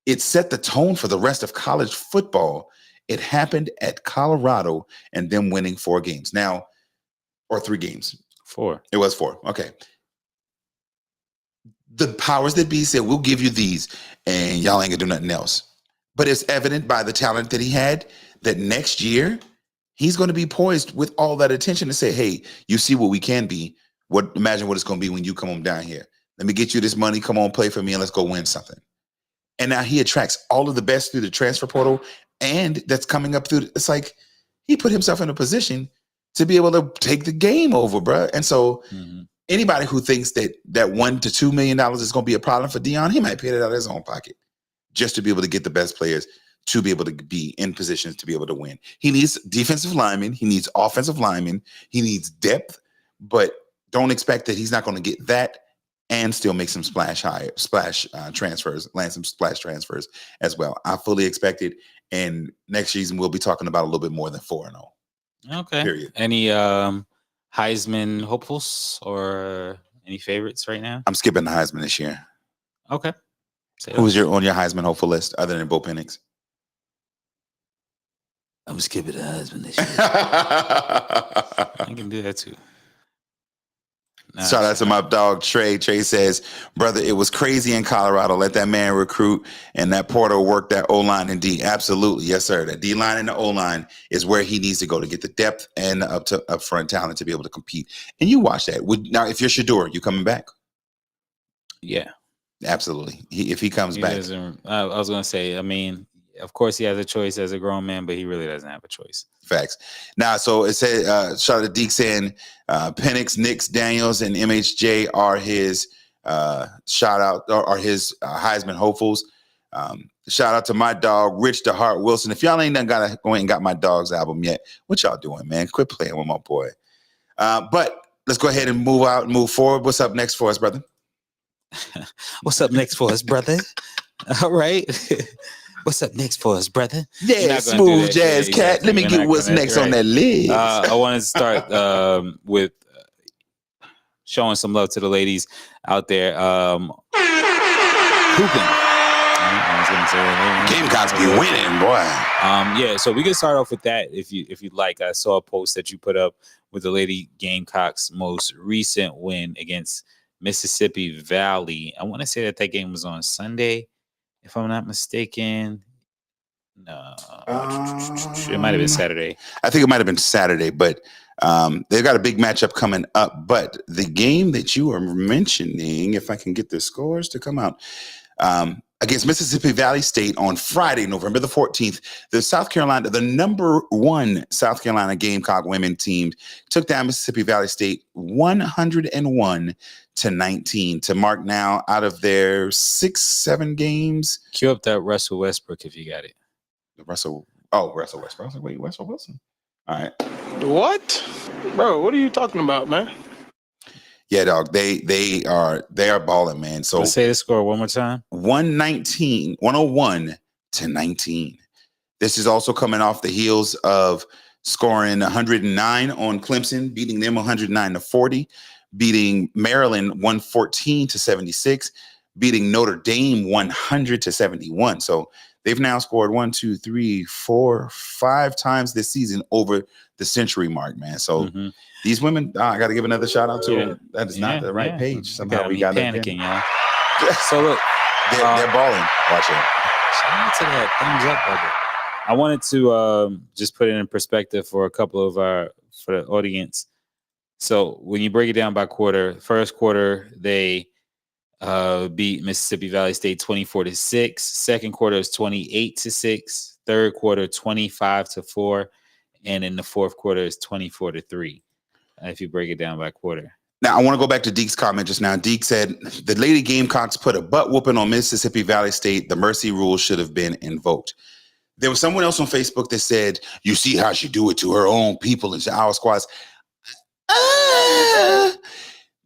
it set the tone for the rest of college football, it happened at Colorado and them winning 4 games now, or 3 games? 4. It was 4. Okay. The powers that be said, we'll give you these and y'all ain't gonna do nothing else. But it's evident by the talent that he had that next year he's going to be poised with all that attention to say, hey, you see what we can be. Imagine what it's going to be when you come on down here. Let me get you this money. Come on, play for me, and let's go win something. And now he attracts all of the best through the transfer portal, and that's coming up through. It's like he put himself in a position to be able to take the game over, bro. And so anybody who thinks that $1 to $2 million is going to be a problem for Deion, he might pay it out of his own pocket just to be able to get the best players to be able to be in positions to be able to win. He needs defensive linemen. He needs offensive linemen. He needs depth, but don't expect that he's not going to get that and still make some splash transfers, land some splash transfers as well. I fully expect it. And next season, we'll be talking about a little bit more than 4-0. Okay. Period. Any Heisman hopefuls or any favorites right now? I'm skipping the Heisman this year. Okay. Who's on your Heisman hopeful list other than Bo Penix? I'm skipping the husband. I can do that too. Shout out to my dog Trey. Trey says, brother, it was crazy in Colorado. Let that man recruit and that Porter work that O-line and D. Absolutely. Yes, sir. The D-line and the O-line is where he needs to go to get the depth and the up front talent to be able to compete. And you watch that. Now, if you're Shedeur, you coming back? Yeah. Absolutely. If he comes back. I was going to say, I mean, of course he has a choice as a grown man, but he really doesn't have a choice. Facts. Now, so it said, shout out to Deke saying Penix, Nix, Daniels, and MHJ are his shout out or his Heisman hopefuls. Shout out to my dog, Rich the Heart Wilson. If y'all ain't done go and got my dog's album yet, what y'all doing, man? Quit playing with my boy. But let's go ahead and move forward. What's up next for us, brother? What's up next for us, brother? All right. What's up next for us, brother? Yeah, smooth jazz cat. Let me get what's next on that list. I want to start with showing some love to the ladies out there hooping. Gamecocks be winning, boy. Yeah, so we can start off with that if you'd like. I saw a post that you put up with the Lady Gamecocks' most recent win against Mississippi Valley. I want to say that game was on Sunday, if I'm not mistaken. No, it might have been Saturday. I think it might have been Saturday, but they've got a big matchup coming up. But the game that you are mentioning, if I can get the scores to come out, against Mississippi Valley State on Friday, November the 14th, the number one South Carolina Gamecock women team took down Mississippi Valley State 101-19 to mark now out of their 6-7 games. Cue up that Russell Westbrook if you got it. Russell Westbrook. I was like, wait, Russell Wilson. All right. What? Bro, what are you talking about, man? Yeah, dog. They are balling, man. So let's say the score one more time. 101-19. This is also coming off the heels of scoring 109 on Clemson, beating them 109-40, beating Maryland 114-76, beating Notre Dame 100-71. So they've now scored 5 times this season over the century mark, man. So these women, I got to give another shout out to them. That is not the right page. Somehow we got panicking, y'all. So look, they're balling. Watch it. Shout out to that thumbs up, brother. I wanted to just put it in perspective for a couple of for the audience. So when you break it down by quarter, first quarter they beat Mississippi Valley State 24-6. Second quarter is 28-6. Third quarter 25-4, and in the fourth quarter is 24-3. If you break it down by quarter. Now I want to go back to Deke's comment just now. Deke said the Lady Gamecocks put a butt whooping on Mississippi Valley State. The mercy rule should have been invoked. There was someone else on Facebook that said, "You see how she do it to her own people and our squads."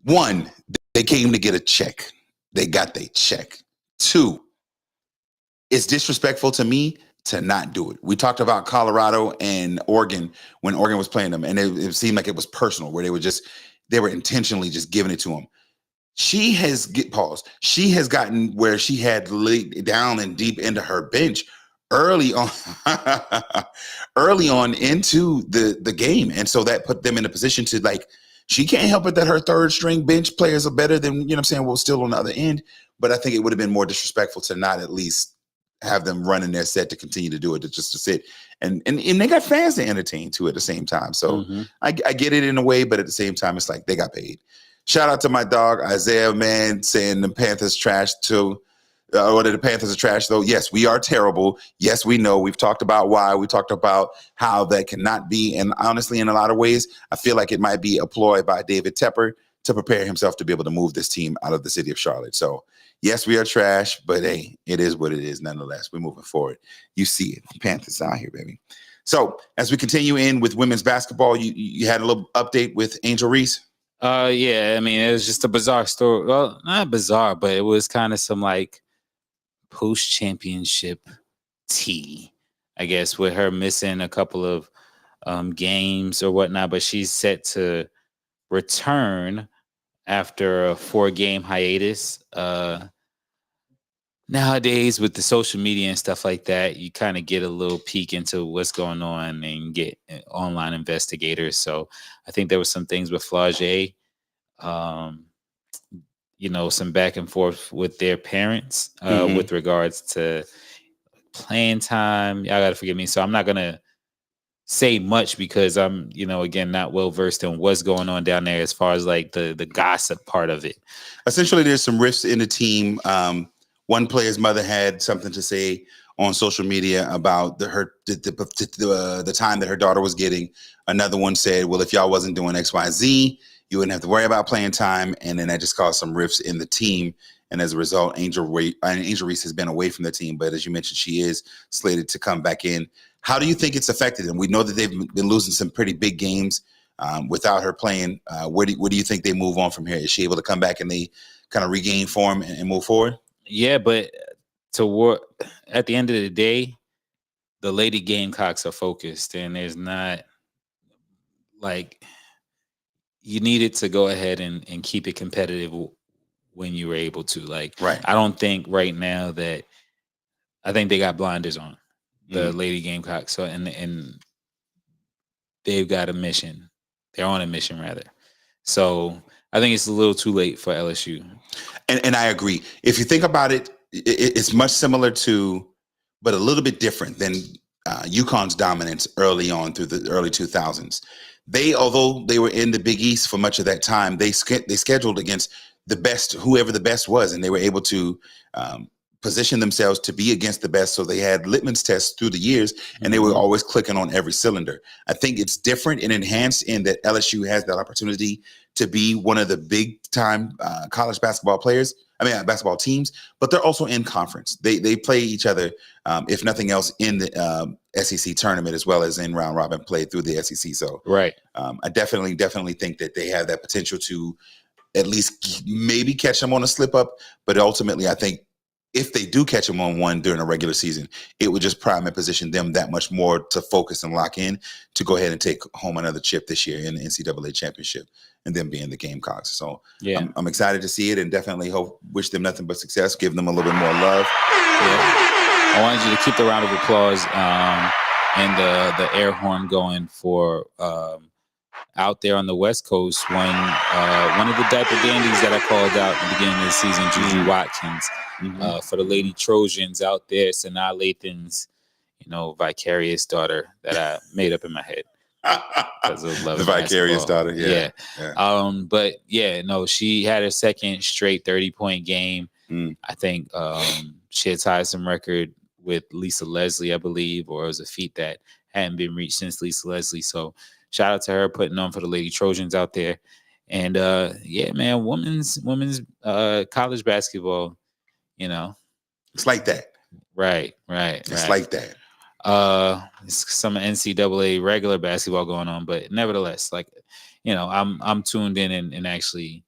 One, they came to get a check. They got their check. 2, it's disrespectful to me to not do it. We talked about Colorado and Oregon when Oregon was playing them, and it seemed like it was personal, where they were intentionally just giving it to them. She has gotten where she had laid down and deep into her bench early on into the game, and so that put them in a position to, like, she can't help it that her third string bench players are better than, you know what I'm saying, well, still on the other end. But I think it would have been more disrespectful to not at least have them running their set to continue to do it, just to sit and they got fans to entertain too at the same time. So I get it in a way, but at the same time, it's like they got paid. Shout out to my dog Isaiah, man, saying the Panthers trash too. Or the Panthers are trash, though. Yes, we are terrible. Yes, we know. We've talked about why. We talked about how that cannot be. And honestly, in a lot of ways, I feel like it might be a ploy by David Tepper to prepare himself to be able to move this team out of the city of Charlotte. So, yes, we are trash, but hey, it is what it is nonetheless. We're moving forward. You see it. Panthers out here, baby. So, as we continue in with women's basketball, you had a little update with Angel Reese? Yeah, I mean, it was just a bizarre story. Well, not bizarre, but it was kind of some, like, post-championship tea, I guess, with her missing a couple of games or whatnot, but she's set to return after a 4-game hiatus. nowadays with the social media and stuff like that, you kind of get a little peek into what's going on and get online investigators. So I think there was some things with Flage, some back and forth with their parents with regards to playing time. Y'all got to forgive me. So I'm not going to say much because I'm, again, not well versed in what's going on down there as far as like the gossip part of it. Essentially, there's some rifts in the team. One player's mother had something to say on social media about the time that her daughter was getting. Another one said, well, if y'all wasn't doing X, Y, Z, you wouldn't have to worry about playing time. And then that just caused some rifts in the team. And as a result, Angel Reese has been away from the team. But as you mentioned, she is slated to come back in. How do you think it's affected them? We know that they've been losing some pretty big games without her playing. Where do you think they move on from here? Is she able to come back and they kind of regain form and move forward? Yeah, but at the end of the day, the Lady Gamecocks are focused, and there's not like you needed to go ahead and keep it competitive when you were able to. Like, right. I don't think right now that I think they got blinders on the Lady Gamecocks. So and they've got a mission. They're on a mission rather. So I think it's a little too late for LSU. And I agree. If you think about it, it's much similar to, but a little bit different than UConn's dominance early on through the early 2000s. Although they were in the Big East for much of that time, they scheduled against the best, whoever the best was, and they were able to position themselves to be against the best. So they had litmus tests through the years, and they were always clicking on every cylinder. I think it's different and enhanced in that LSU has that opportunity to be one of the big time college basketball teams, but they're also in conference. They play each other, if nothing else, in the SEC tournament as well as in round robin play through the SEC. So right. I definitely think that they have that potential to at least maybe catch them on a slip up. But ultimately, I think if they do catch them on one during a regular season, it would just prime and position them that much more to focus and lock in to go ahead and take home another chip this year in the NCAA championship and them being the Gamecocks. So yeah, I'm excited to see it and definitely wish them nothing but success, give them a little bit more love. Yeah. I wanted you to keep the round of applause and the air horn going for out there on the West Coast when one of the diaper dandies that I called out at the beginning of the season, Juju Watkins, for the Lady Trojans out there, Sanaa Lathan's, vicarious daughter that I made up in my head. The vicarious daughter, yeah. But yeah, no, she had her second straight 30-point game. I think she had tied some record with Lisa Leslie, I believe, or it was a feat that hadn't been reached since Lisa Leslie. So shout out to her putting on for the Lady Trojans out there. And yeah, man, women's college basketball, it's like that. Right. It's like that. It's some NCAA regular basketball going on, but nevertheless, like, I'm tuned in and actually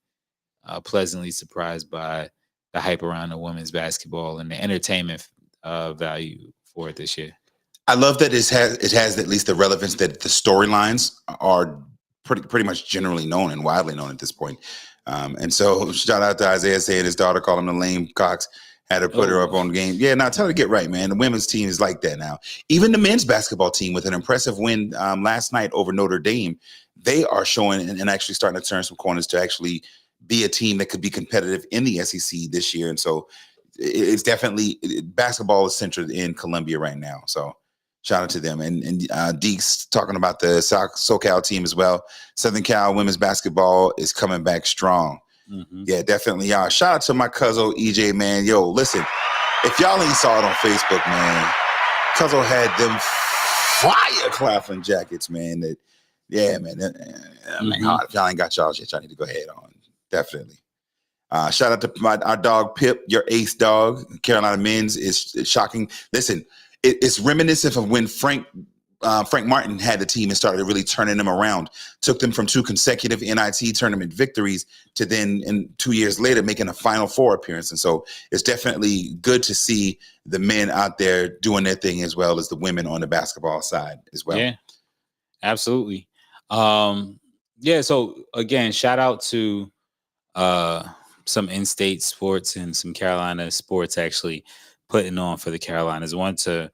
pleasantly surprised by the hype around the women's basketball and the entertainment value for it this year. I love that it has at least the relevance that the storylines are pretty much generally known and widely known at this point. And so shout out to Isaiah saying his daughter called him the lame cocks. Had her put her up on the game. Yeah, now tell her to get right, man. The women's team is like that now. Even the men's basketball team with an impressive win last night over Notre Dame, they are showing and actually starting to turn some corners to actually be a team that could be competitive in the SEC this year. And so it's definitely basketball is centered in Columbia right now. So shout out to them. And Deeks talking about the SoCal team as well. Southern Cal women's basketball is coming back strong. Yeah, definitely. Y'all. Shout out to my cousin EJ, man. Yo, listen, if y'all ain't saw it on Facebook, man, Cuzzo had them fire Claflin jackets, man. Hard. If y'all ain't got y'all shit, y'all need to go ahead on. Definitely. Shout out to our dog Pip, your ace dog. Carolina men's is shocking. Listen, it's reminiscent of when Frank Martin had the team and started really turning them around. Took them from 2 consecutive NIT tournament victories to then, and 2 years later, making a Final Four appearance. And so it's definitely good to see the men out there doing their thing as well as the women on the basketball side as well. Yeah, absolutely. Yeah, so again, shout out to some in-state sports and some Carolina sports actually putting on for the Carolinas. I want to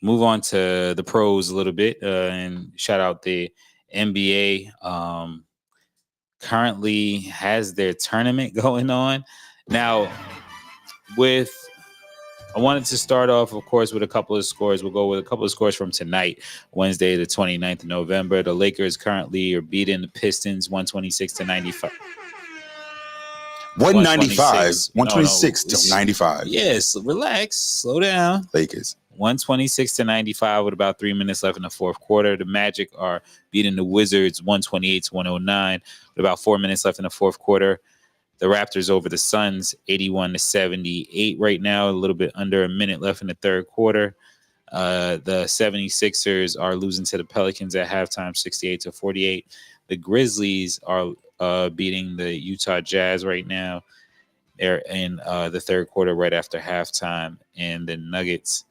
move on to the pros a little bit and shout out the NBA. Currently has their tournament going on now. I wanted to start off, of course, with a couple of scores. We'll go with a couple of scores from tonight, Wednesday, the 29th of November. The Lakers currently are beating the Pistons 126-95. 195, 126 to 95. Yes, relax, slow down. Lakers. 126-95 with about 3 minutes left in the fourth quarter. The Magic are beating the Wizards 128-109 with about 4 minutes left in the fourth quarter. The Raptors over the Suns 81-78 right now, a little bit under a minute left in the third quarter. The 76ers are losing to the Pelicans at halftime 68-48. The Grizzlies are beating the Utah Jazz right now. They're in the third quarter right after halftime. And the Nuggets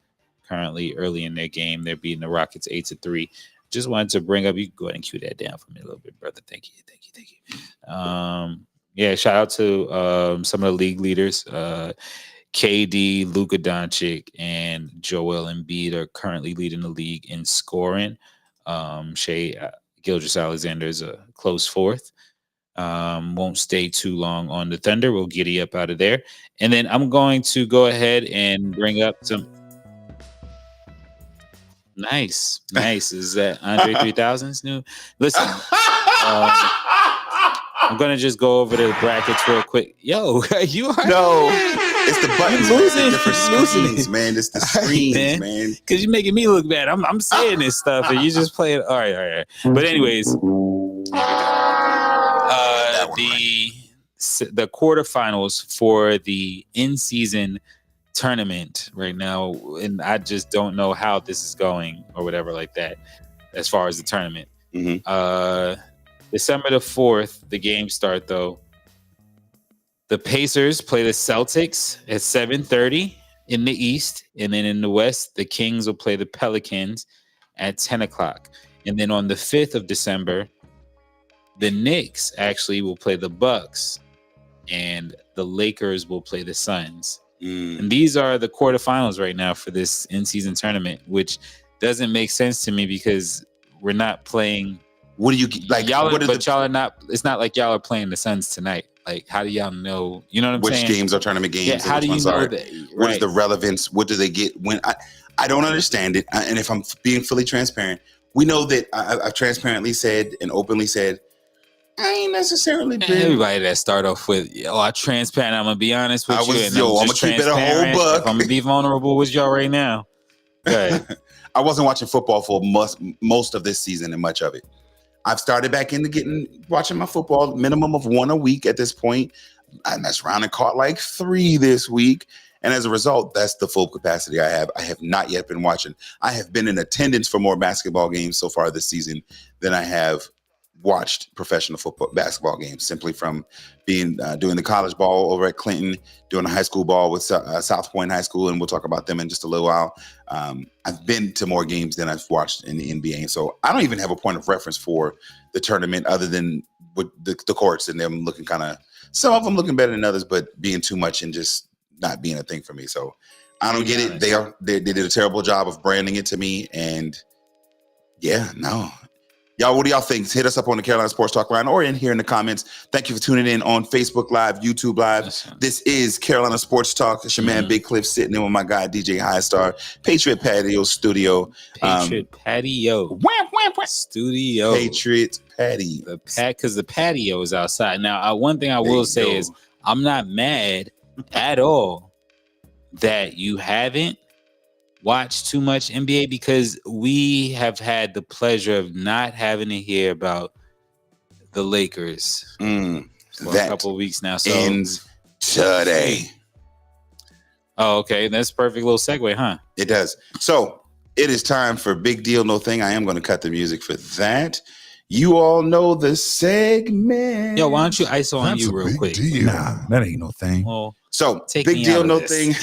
currently early in their game, they're beating the Rockets 8-3. Just wanted to bring up, you can go ahead and cue that down for me a little bit, brother. Thank you. Yeah, shout out to some of the league leaders. KD, Luka Doncic, and Joel Embiid are currently leading the league in scoring. Shai Gilgeous-Alexander is a close fourth. Won't stay too long on the Thunder. We'll giddy up out of there. And then I'm going to go ahead and bring up some. Nice. Is that Andre 3000's new? Listen, I'm going to just go over the brackets real quick. Yo, you are. No, it's the buttons. You're Losing. losing. Different screens, man. It's the screens, man. man. Because you're making me look bad. I'm saying this stuff and you just play it. All right. But anyways, the quarterfinals for the in-season tournament right now, and I just don't know how this is going or whatever like that as far as the tournament. Mm-hmm. December the 4th, the games start though. The Pacers play the Celtics at 7:30 in the East, and then in the West, the Kings will play the Pelicans at 10 o'clock. And then on the 5th of December, the Knicks actually will play the Bucks, and the Lakers will play the Suns. And these are the quarterfinals right now for this in-season tournament, which doesn't make sense to me because we're not playing. What do you like? Y'all, what but y'all are not. It's not like y'all are playing the Suns tonight. Like, how do y'all know? You know what I'm which saying? games are tournament games? Yeah, how do you know that? What is the relevance? What do they get? When I don't understand it. And if I'm being fully transparent, we know that I've transparently said and openly said, I ain't necessarily been. Everybody that start off with, I'm transparent. I'm gonna be honest with you. And I'm gonna keep it a whole buck. I'm gonna be vulnerable with y'all right now. Good. I wasn't watching football for most of this season and much of it. I've started back into watching my football, minimum of one a week at this point. I messed around and caught like 3 this week. And as a result, that's the full capacity I have. I have not yet been watching. I have been in attendance for more basketball games so far this season than I have watched professional basketball games, simply from being doing the college ball over at Clinton, doing the high school ball with South Point High School, and we'll talk about them in just a little while. I've been to more games than I've watched in the NBA, and so I don't even have a point of reference for the tournament other than with the courts and them looking kind of, some of them looking better than others, but being too much and just not being a thing for me. So I don't get it. They did a terrible job of branding it to me, and yeah, no. Y'all, what do y'all think? Hit us up on the Carolina Sports Talk line or in here in the comments. Thank you for tuning in on Facebook Live, YouTube Live. This is Carolina Sports Talk. It's your man Big Cliff sitting in with my guy DJ High Star, Patriot Patio Studio. Patriot Patio Studio. Patriot Patio. Because the patio is outside. Now, one thing I will say is I'm not mad at all that you haven't watch too much NBA because we have had the pleasure of not having to hear about the Lakers for a couple of weeks now. So ends today. Oh, okay. That's a perfect little segue, huh? It does. So it is time for Big Deal No Thing. I am going to cut the music for that. You all know the segment. Yo, why don't you ISO on you real quick? Nah, that ain't no thing. Well, so Big Deal No Thing.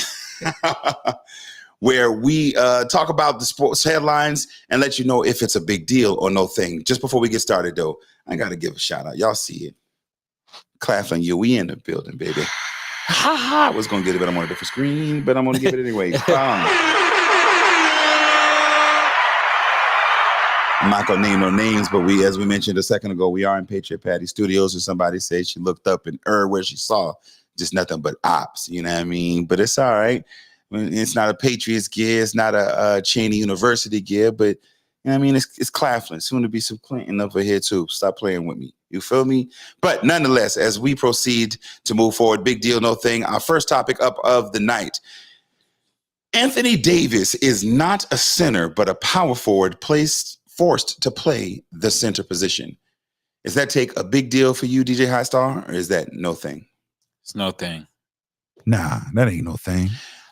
Where we talk about the sports headlines and let you know if it's a big deal or no thing. Just before we get started, though, I got to give a shout out. Y'all see it. Claflin, we in the building, baby. Ha ha! I was gonna get it, but I'm on a different screen. But I'm gonna give it anyway. I'm not gonna name no names, but as we mentioned a second ago, we are in Patriot Patty Studios, and somebody said she looked up and where she saw just nothing but ops. You know what I mean? But it's all right. It's not a Patriots gear, it's not a Cheney University gear, but you know what I mean? It's Claflin. Soon to be some Clinton over here too. Stop playing with me. You feel me? But nonetheless, as we proceed to move forward, big deal, no thing. Our first topic up of the night. Anthony Davis is not a center, but a power forward forced to play the center position. Is that take a big deal for you, DJ High Star, or is that no thing? It's no thing. Nah, that ain't no thing.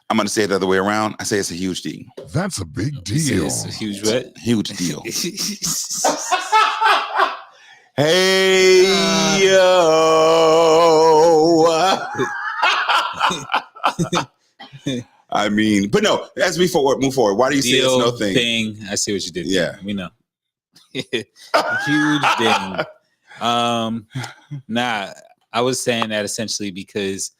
I'm going to say it the other way around. I say it's a huge deal. That's a big deal. It's a huge what? Huge deal. Hey, yo. I mean, but no, as we move forward, why do you say it's no thing? I see what you did. Yeah. We know. Huge thing. Nah, I was saying that essentially because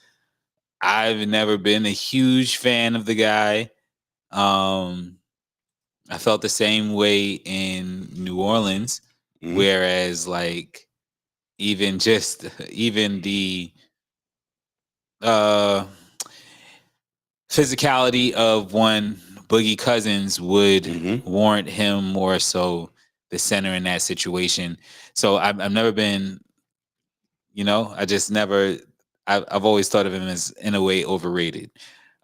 I've never been a huge fan of the guy. I felt the same way in New Orleans, whereas like even the physicality of one Boogie Cousins would warrant him more so the center in that situation. So I've never been, I just never. I've always thought of him as in a way overrated.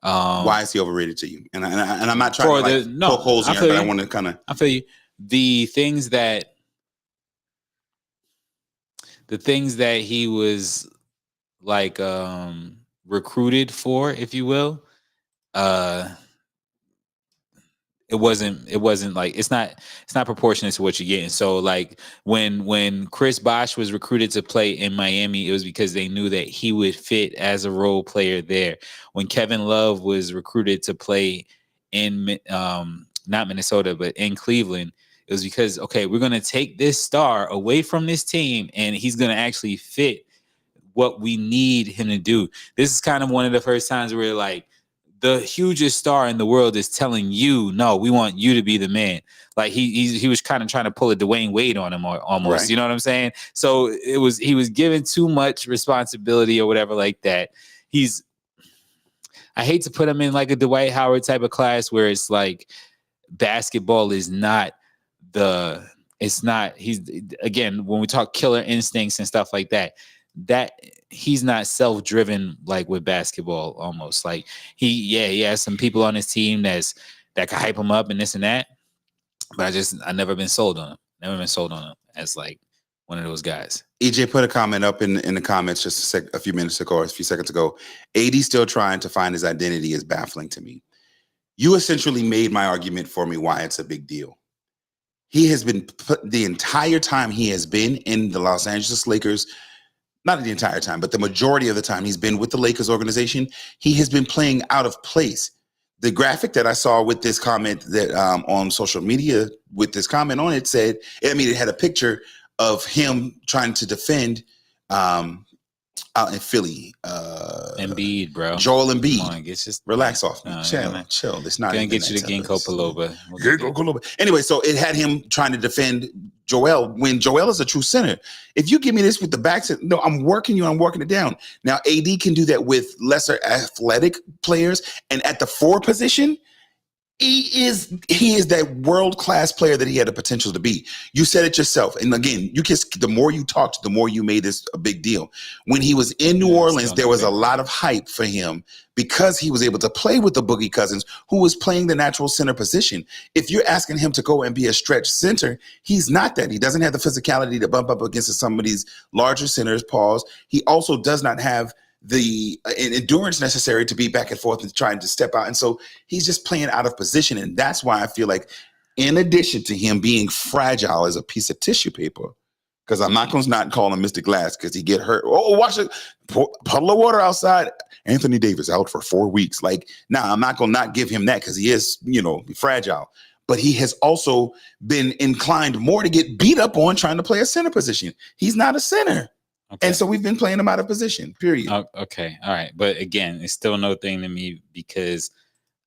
Why is he overrated to you? And I'm not trying to poke holes in here, but I want to kind of. I feel you. The things that he was like recruited for, if you will, it wasn't like it's not proportionate to what you're getting. So like when Chris Bosh was recruited to play in Miami, it was because they knew that he would fit as a role player there. When Kevin Love was recruited to play in not Minnesota but in Cleveland, it was because we're gonna take this star away from this team and he's gonna actually fit what we need him to do. This is kind of one of the first times where like the hugest star in the world is telling you, no, we want you to be the man. Like he was kind of trying to pull a Dwayne Wade on him or almost, right. You know what I'm saying? So he was given too much responsibility or whatever like that. I hate to put him in like a Dwight Howard type of class where it's like basketball is he's again, when we talk killer instincts and stuff like that he's not self-driven like with basketball almost. Like he has some people on his team that can hype him up and this and that. But I never been sold on him. Never been sold on him as like one of those guys. EJ put a comment up in the comments just a few minutes ago or a few seconds ago. AD still trying to find his identity is baffling to me. You essentially made my argument for me why it's a big deal. He has been the entire time he has been in the Los Angeles Lakers. Not the entire time, but the majority of the time he's been with the Lakers organization, he has been playing out of place. The graphic that I saw with this comment that on social media with this comment on it said, it had a picture of him trying to defend out in Philly. Embiid, bro. Joel Embiid. Come on, relax off me. Chill. It's not gonna get you the Ginkgo biloba. Anyway, so it had him trying to defend Joel when Joel is a true center. If you give me this with the backs, no, I'm working it down. Now AD can do that with lesser athletic players, and at the 4 position, he is that world-class player that he had the potential to be. You said it yourself. And again, the more you talked, the more you made this a big deal. When he was in New Orleans, there was a lot of hype for him because he was able to play with the Boogie Cousins, who was playing the natural center position. If you're asking him to go and be a stretch center, he's not that. He doesn't have the physicality to bump up against some of these larger centers, pause. He also does not have the endurance necessary to be back and forth and trying to step out. And so he's just playing out of position. And that's why I feel like in addition to him being fragile as a piece of tissue paper, because I'm not going to not call him Mr. Glass because he get hurt. Oh, watch it. Puddle of water outside. Anthony Davis out for 4 weeks. Like, I'm not going to not give him that because he is, fragile. But he has also been inclined more to get beat up on trying to play a center position. He's not a center. Okay. And so we've been playing him out of position, period. Okay. All right. But again, it's still no thing to me because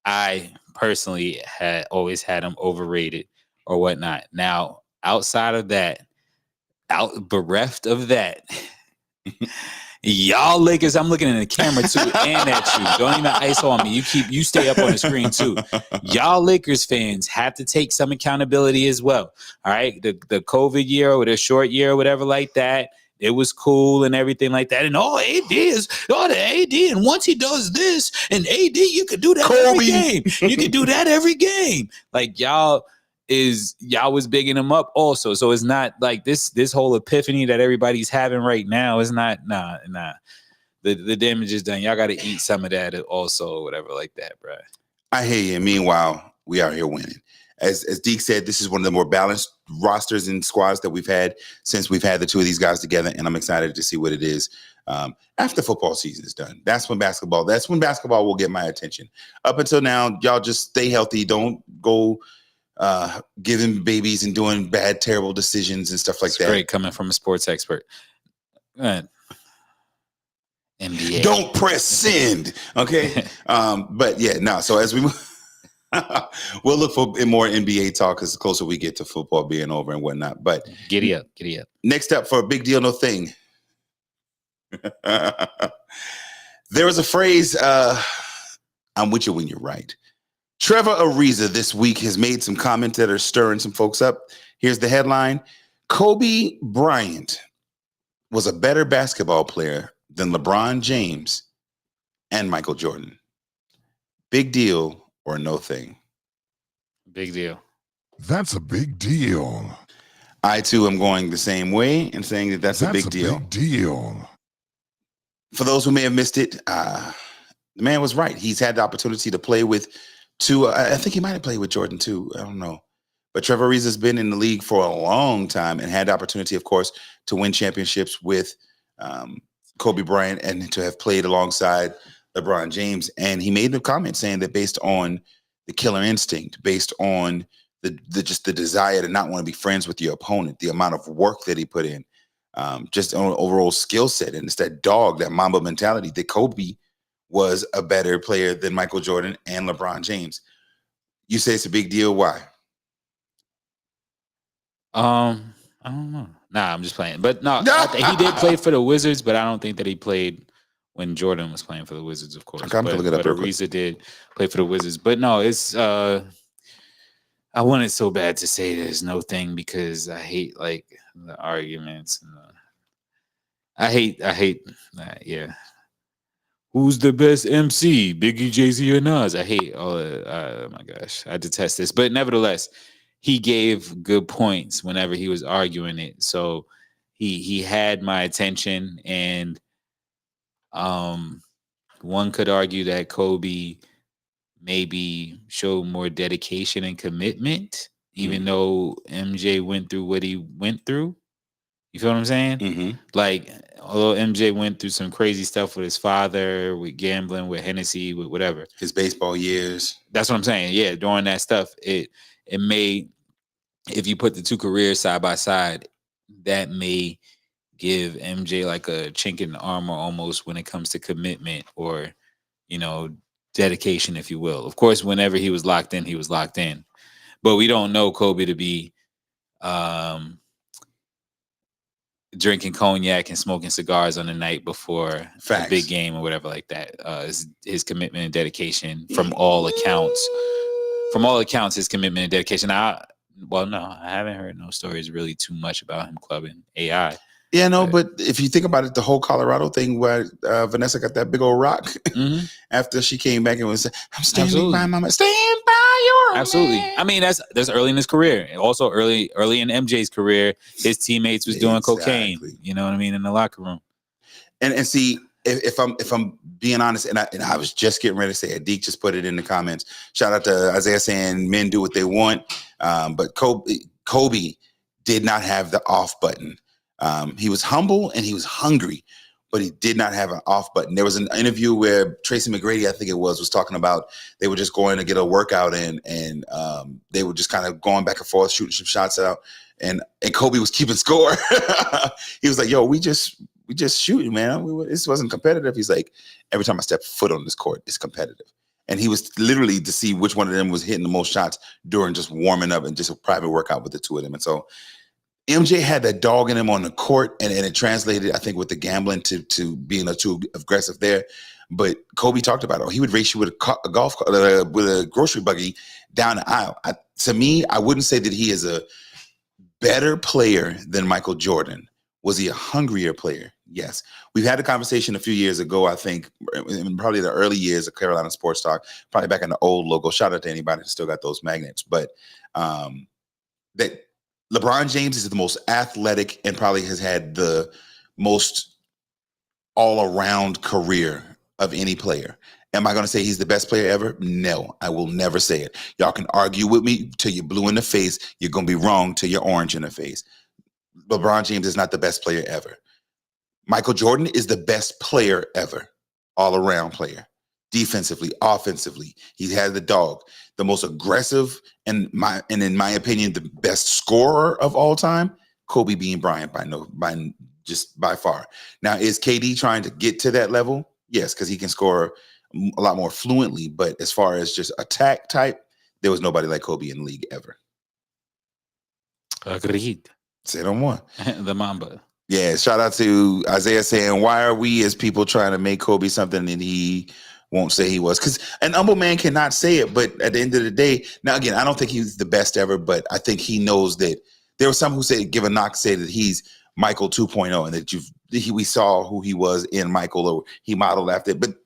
I personally had always had him overrated or whatnot. Now, outside of that, bereft of that, y'all Lakers, I'm looking in the camera too and at you. Don't even ISO on me. You stay up on the screen too. Y'all Lakers fans have to take some accountability as well. All right. The COVID year or the short year or whatever like that. It was cool and everything like that. And AD is the AD. And once he does this and AD, you could do that every game. You could do that every game. Like y'all was bigging him up also. So it's not like this whole epiphany that everybody's having right now is not, nah. The damage is done. Y'all got to eat some of that also or whatever like that, bro. I hear you. Meanwhile, we are here winning. As Deke said, this is one of the more balanced rosters and squads that we've had since we've had the two of these guys together, and I'm excited to see what it is after football season is done. That's when basketball will get my attention. Up until now, y'all just stay healthy. Don't go giving babies and doing bad, terrible decisions and stuff like that. Great coming from a sports expert. NBA. Don't press send, okay? But yeah, no. So as we move. We'll look for more NBA talk as closer we get to football being over and whatnot. But giddy up. Next up for a big deal, no thing. There was a phrase, I'm with you when you're right. Trevor Ariza this week has made some comments that are stirring some folks up. Here's the headline. Kobe Bryant was a better basketball player than LeBron James and Michael Jordan. Big deal or no thing? Big deal. That's a big deal. I too am going the same way and saying that that's a big deal. Big deal. For those who may have missed it, the man was right. He's had the opportunity to play with two. I think he might have played with Jordan too. I don't know. But Trevor Ariza's been in the league for a long time and had the opportunity, of course, to win championships with Kobe Bryant and to have played alongside LeBron James. And he made the comment saying that based on the killer instinct, based on the desire to not want to be friends with your opponent, the amount of work that he put in, just on overall skill set, and it's that dog, that Mamba mentality, that Kobe was a better player than Michael Jordan and LeBron James. You say it's a big deal. Why? I don't know. Nah, I'm just playing. But no, he did play for the Wizards, but I don't think that he played when Jordan was playing for the Wizards, of course. Okay, I'm gonna look it up real quick. Ariza did play for the Wizards. But no, it's I wanted so bad to say there's no thing because I hate like the arguments and I hate yeah. Who's the best MC? Biggie, Jay-Z, or Nas? I hate all oh my gosh. I detest this. But nevertheless, he gave good points whenever he was arguing it. So he had my attention, and one could argue that Kobe maybe showed more dedication and commitment, even though MJ went through what he went through. You feel what I'm saying? Mm-hmm. Like, although MJ went through some crazy stuff with his father, with gambling, with Hennessy, with whatever. His baseball years. That's what I'm saying. Yeah, during that stuff, it may, if you put the two careers side by side, that may give MJ like a chink in the armor almost when it comes to commitment or, dedication, if you will. Of course, whenever he was locked in, he was locked in. But we don't know Kobe to be drinking cognac and smoking cigars on the night before a big game or whatever like that. His commitment and dedication, from all accounts, his commitment and dedication. No, I haven't heard no stories really too much about him clubbing AI. Yeah, no, but if you think about it, the whole Colorado thing where Vanessa got that big old rock after she came back and was, I'm standing by mama, stand by your Absolutely. man. I mean, that's early in his career. And also early in MJ's career, his teammates was doing cocaine. You know what I mean, in the locker room. And see, if I'm being honest, and I was just getting ready to say it, Deke just put it in the comments. Shout out to Isaiah saying men do what they want, but Kobe did not have the off button. He was humble and he was hungry, but he did not have an off button. There was an interview where Tracy McGrady, I think it was talking about they were just going to get a workout in, and they were just kind of going back and forth, shooting some shots out, and Kobe was keeping score. He was like, "Yo, we just we just shooting, man. This wasn't competitive. He's like, every time I step foot on this court, it's competitive. And he was literally to see which one of them was hitting the most shots during just warming up and just a private workout with the two of them. And so MJ had that dog in him on the court, and it translated, I think, with the gambling to being too aggressive there. But Kobe talked about it. He would race you with a grocery buggy down the aisle. To me, I wouldn't say that he is a better player than Michael Jordan. Was he a hungrier player? Yes. We've had a conversation a few years ago, I think, in probably the early years of Carolina Sports Talk, probably back in the old logo. Shout out to anybody that still got those magnets. But that LeBron James is the most athletic and probably has had the most all-around career of any player. Am I going to say he's the best player ever? No, I will never say it. Y'all can argue with me till you're blue in the face. You're going to be wrong till you're orange in the face. LeBron James is not the best player ever. Michael Jordan is the best player ever, all-around player. Defensively, offensively, he had the dog, the most aggressive, and in my opinion, the best scorer of all time. Kobe being Bryant by far. Now, is KD trying to get to that level? Yes, because he can score a lot more fluently. But as far as just attack type, there was nobody like Kobe in the league ever. Agreed. Say no more. The Mamba. Yeah, shout out to Isaiah saying, why are we as people trying to make Kobe something and he won't say he was? Because an humble man cannot say it, but at the end of the day, now again, I don't think he's the best ever, but I think he knows that there were some who give a knock, say that he's Michael 2.0 and that we saw who he was in Michael, or he modeled after it. But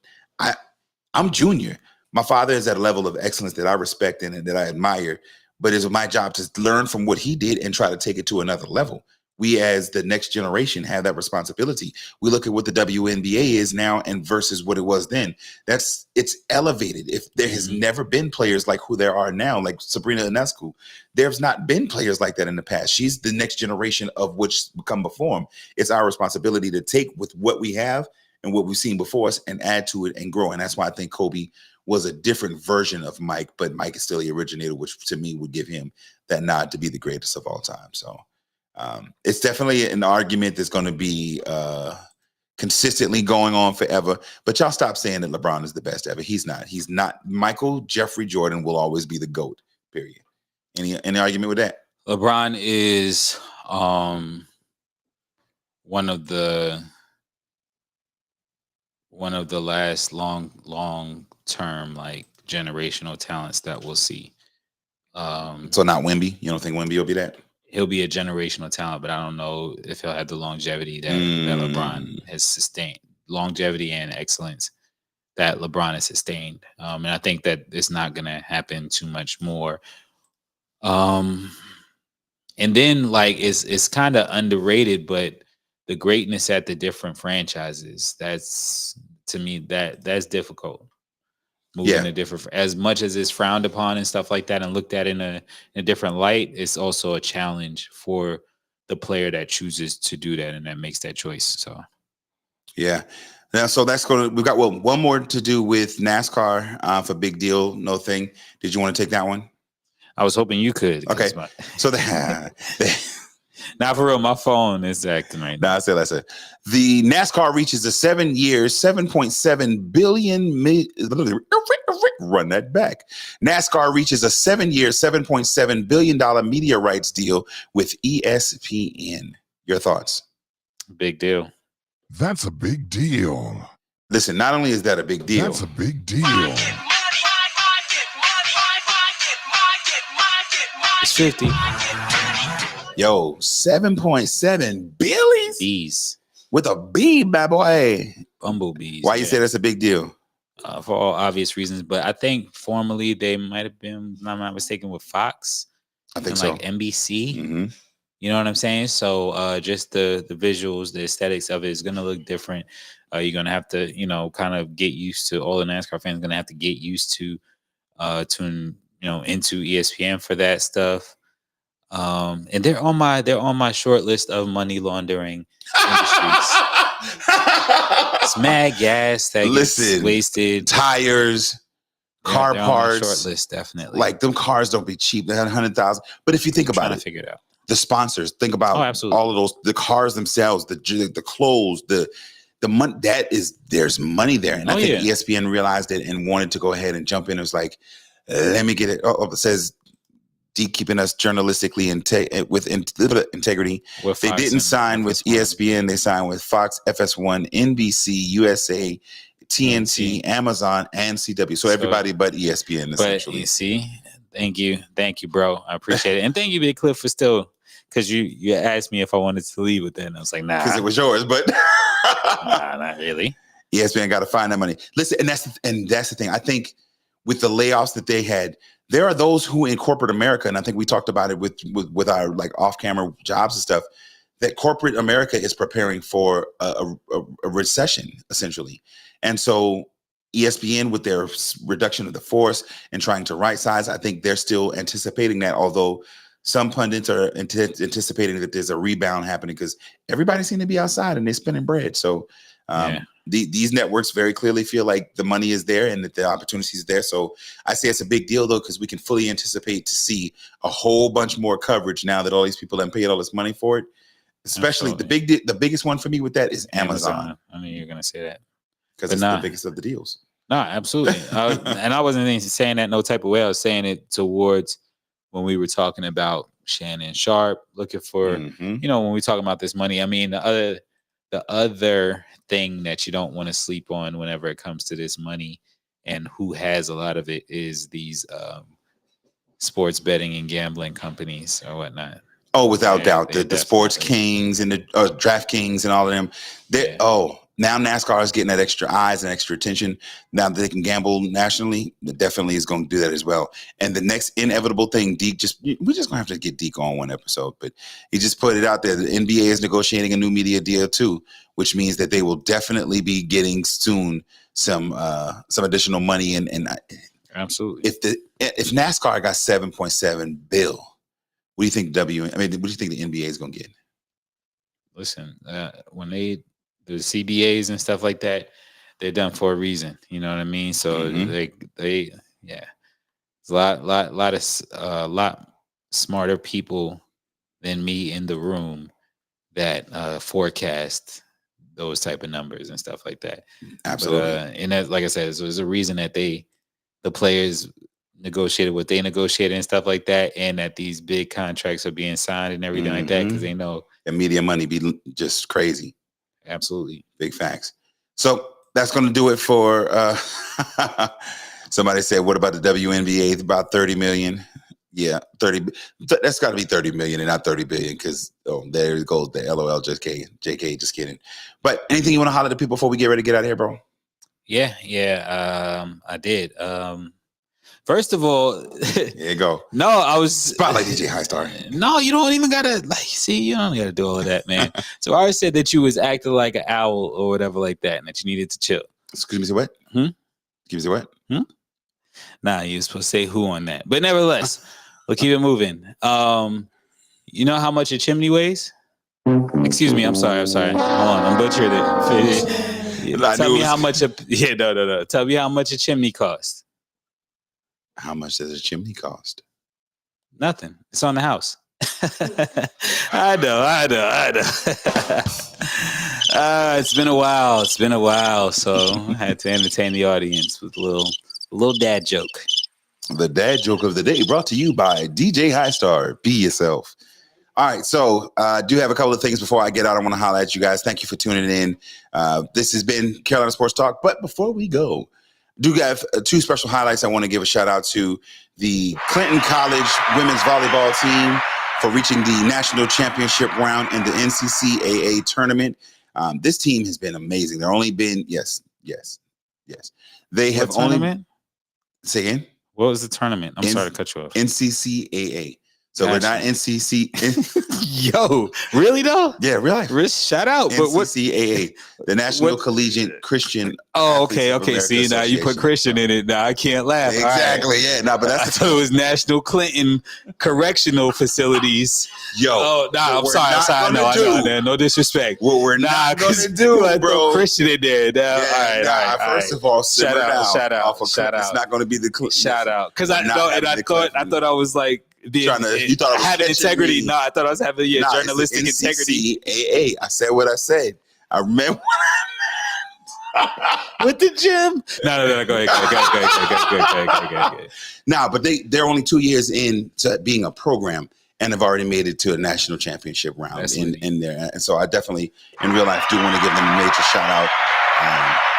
I'm junior. My father is at a level of excellence that I respect and that I admire, but it's my job to learn from what he did and try to take it to another level. We as the next generation have that responsibility. We look at what the WNBA is now and versus what it was then. It's elevated. If there has never been players like who there are now, like Sabrina Ionescu, there's not been players like that in the past. She's the next generation of which come before them. It's our responsibility to take with what we have and what we've seen before us and add to it and grow. And that's why I think Kobe was a different version of Mike, but Mike is still the originator, which to me would give him that nod to be the greatest of all time. So it's definitely an argument that's going to be consistently going on forever. But y'all stop saying that LeBron is the best ever. He's not. He's not. Michael Jeffrey Jordan will always be the GOAT, period. Any argument with that? LeBron is one of the last long term, like, generational talents that we'll see. So not Wemby? You don't think Wemby will be that? He'll be a generational talent, but I don't know if he'll have the longevity that LeBron has sustained. Longevity and excellence that LeBron has sustained. And I think that it's not going to happen too much more. And then, like, it's kind of underrated, but the greatness at the different franchises, that's, to me, that's difficult. Moving a different, as much as it's frowned upon and stuff like that and looked at in a different light, it's also a challenge for the player that chooses to do that and that makes that choice. So yeah. Now, so we've got one more to do with NASCAR for Big Deal, No Thing. Did you want to take that one? I was hoping you could. Okay. So Now, for real, my phone is acting right now. I said. The NASCAR reaches a 7-year, $7.7 billion. Run that back. NASCAR reaches a 7-year, $7.7 billion media rights deal with ESPN. Your thoughts? Big deal. That's a big deal. Listen, not only is that a big deal. That's a big deal. It's 50. Yo, 7.7 billions? Bees. With a B, bad boy. Bumblebees. Why you say that's a big deal? For all obvious reasons. But I think formerly they might have been, if I'm not mistaken, with Fox. I think so. Like NBC. Mm-hmm. You know what I'm saying? So just the visuals, the aesthetics of it is going to look different. You're going to have to, kind of get used to, all the NASCAR fans going to have to get used to into ESPN for that stuff. And they're on my short list of money laundering industries. It's mad gas that gets wasted. Tires, car they're parts. on my short list, definitely. Like, them cars don't be cheap. They had 100,000. But if you think about it, figure it out. the sponsors. Think about absolutely. all of those, the cars themselves, the clothes, the money. There's money there, and I think ESPN realized it and wanted to go ahead and jump in. It was like, let me get it. Oh, it says keeping us journalistically with integrity. They didn't sign with ESPN. They signed with Fox, FS1, NBC, USA, TNT, Amazon, and CW. So everybody but ESPN, essentially. But you see, thank you, bro. I appreciate it, and thank you, Big Cliff, for still, because you asked me if I wanted to leave with that, and I was like, nah, because it was yours, but nah, not really. ESPN got to find that money. Listen, and that's the thing. I think with the layoffs that they had, there are those who in corporate America, and I think we talked about it with our like off-camera jobs and stuff, that corporate America is preparing for a recession, essentially. And so ESPN, with their reduction of the force and trying to right size, I think they're still anticipating that, although some pundits are anticipating that there's a rebound happening because everybody seems to be outside and they're spending bread. So these networks very clearly feel like the money is there and that the opportunity is there. So I say it's a big deal, though, because we can fully anticipate to see a whole bunch more coverage now that all these people have paid all this money for it. Especially the biggest one for me with that is Amazon. I knew you were going to say that. Because it's the biggest of the deals. No, absolutely. And I wasn't even saying that no type of way. I was saying it towards when we were talking about Shannon Sharp looking for, when we talk about this money. I mean, the other thing that you don't want to sleep on whenever it comes to this money and who has a lot of it is these sports betting and gambling companies or whatnot. Oh, without doubt. The Sports Kings and the DraftKings and all of them. Now NASCAR is getting that extra eyes and extra attention. Now that they can gamble nationally, it definitely is going to do that as well. And the next inevitable thing, we're just going to have to get Deke on one episode, but he just put it out there. The NBA is negotiating a new media deal too, which means that they will definitely be getting soon some additional money. And absolutely, if NASCAR got $7.7 billion, what do you think what do you think the NBA is going to get? Listen, when the CBAs and stuff like that, they're done for a reason. You know what I mean? So it's a lot smarter people than me in the room that forecast those type of numbers and stuff like that. Absolutely. And that, like I said, there's a reason that the players negotiated what they negotiated and stuff like that, and that these big contracts are being signed and everything like that because they know the media money be just crazy. Absolutely. Big facts. So that's going to do it for somebody said, what about the WNBA? It's about 30 million. Yeah, 30. That's got to be 30 million and not 30 billion because there goes the LOL JK, just kidding. But anything you want to holler to people before we get ready to get out of here, bro? Yeah. I did. First of all, there you go. No, I was spotlight DJ High Star. No, you don't even gotta you don't gotta do all of that, man. So I always said that you was acting like an owl or whatever like that, and that you needed to chill. Excuse me, say what? Excuse me, say what? Nah, you were supposed to say who on that, but nevertheless, we'll keep it moving. You know how much a chimney weighs? Excuse me, I'm sorry. Hold on, I'm butchered it. Tell me how much no. Tell me how much a chimney costs. How much does a chimney cost? Nothing. It's on the house. I know. It's been a while. So I had to entertain the audience with a little dad joke. The dad joke of the day brought to you by DJ High Star. Be yourself. All right. So I do have a couple of things before I get out. I want to holler at you guys. Thank you for tuning in. This has been Carolina Sports Talk. But before we go, do have two special highlights. I want to give a shout out to the Clinton College women's volleyball team for reaching the national championship round in the NCCAA tournament. This team has been amazing. They're only been yes. They have only. Say again. What was the tournament? I'm sorry to cut you off. NCCAA. So we're not NCC. Yo, really though? Yeah, really. Shout out. NCCAA, but what? The National Collegiate Christian. Oh, okay. See, now you put Christian in it. Now I can't laugh. Exactly. Right. Yeah. No, but that's. I thought it was National Clinton Correctional Facilities. Yo. Oh, nah. I'm sorry. I know. No disrespect. What we're not going to do, bro. Christian in there. Now, all right. First of all, shout out. It's not going to be the shout out because I thought I was like. You thought I was having catching integrity. me. No, I thought I was having Nah, it's the journalistic integrity. NCCAA. I said what I said. I remember With the gym. No. Go ahead. Nah, but they're only 2 years into being a program and have already made it to a national championship round in there. And so I definitely, in real life, do want to give them a major shout out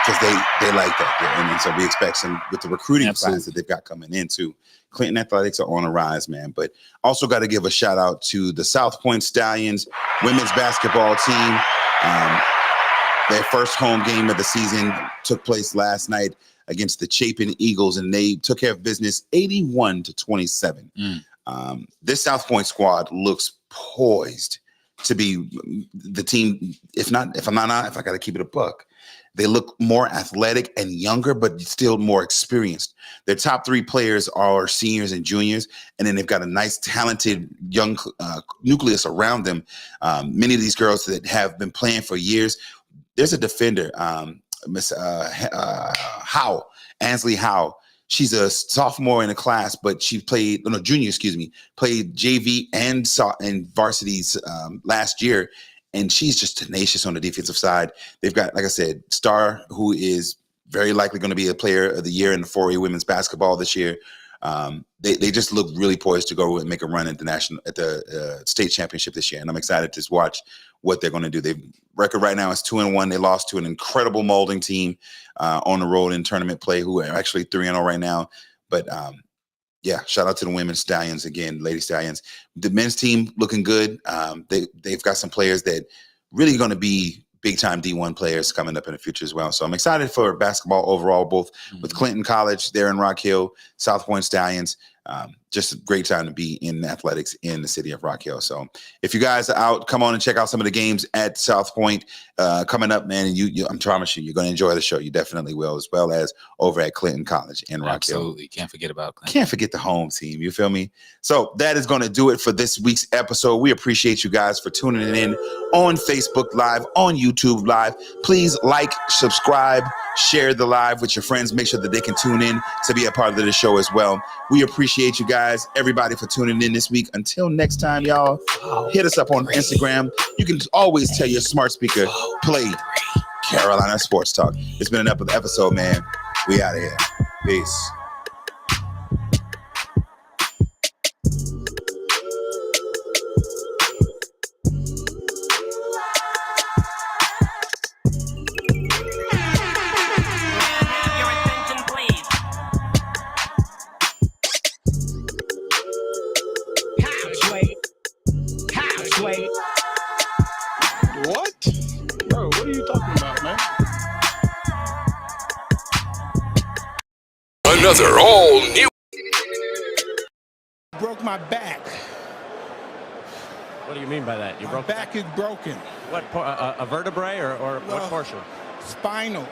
because they like that. And so we expect some with the recruiting class that they've got coming into. Clinton Athletics are on a rise, man. But also got to give a shout out to the South Point Stallions women's basketball team. Their first home game of the season took place last night against the Chapin Eagles, and they took care of business 81-27. This South Point squad looks poised to be the team. If I got to keep it a buck, they look more athletic and younger, but still more experienced. Their top 3 players are seniors and juniors, and then they've got a nice, talented young nucleus around them. Many of these girls that have been playing for years. There's a defender, Miss Howe, Ansley Howe. She's a sophomore in the class, but she played JV and varsities last year, and she's just tenacious on the defensive side. They've got, like I said, Star, who is very likely going to be a player of the year in the 4A women's basketball this year. They just look really poised to go and make a run at the state championship this year, and I'm excited to watch what they're going to do. Their record right now is 2-1. They lost to an incredible Molding team on the road in tournament play, who are actually 3-0 right now. But yeah, shout out to the women's Stallions again, Lady Stallions. The men's team looking good. They've got some players that really going to be big-time D1 players coming up in the future as well. So I'm excited for basketball overall, both with Clinton College there in Rock Hill, South Point Stallions. Just a great time to be in athletics in the city of Rock Hill. So if you guys are out, come on and check out some of the games at South Point coming up, man. And I promise you're going to enjoy the show. You definitely will, as well as over at Clinton College in Rock Hill. Absolutely. Can't forget about Clinton. Can't forget the home team. You feel me? So that is going to do it for this week's episode. We appreciate you guys for tuning in on Facebook Live, on YouTube Live. Please like, subscribe, share the live with your friends. Make sure that they can tune in to be a part of the show as well. We appreciate you guys, everybody, for tuning in this week. Until next time, y'all, hit us up on Instagram. You can always tell your smart speaker, play Carolina Sports Talk. It's been an episode, man. We out of here. Peace. What? Bro, what are you talking about, man? Another all new. Broke my back. What do you mean by that? You My broke back is broken. what? A vertebrae or what Well, portion? Spinal.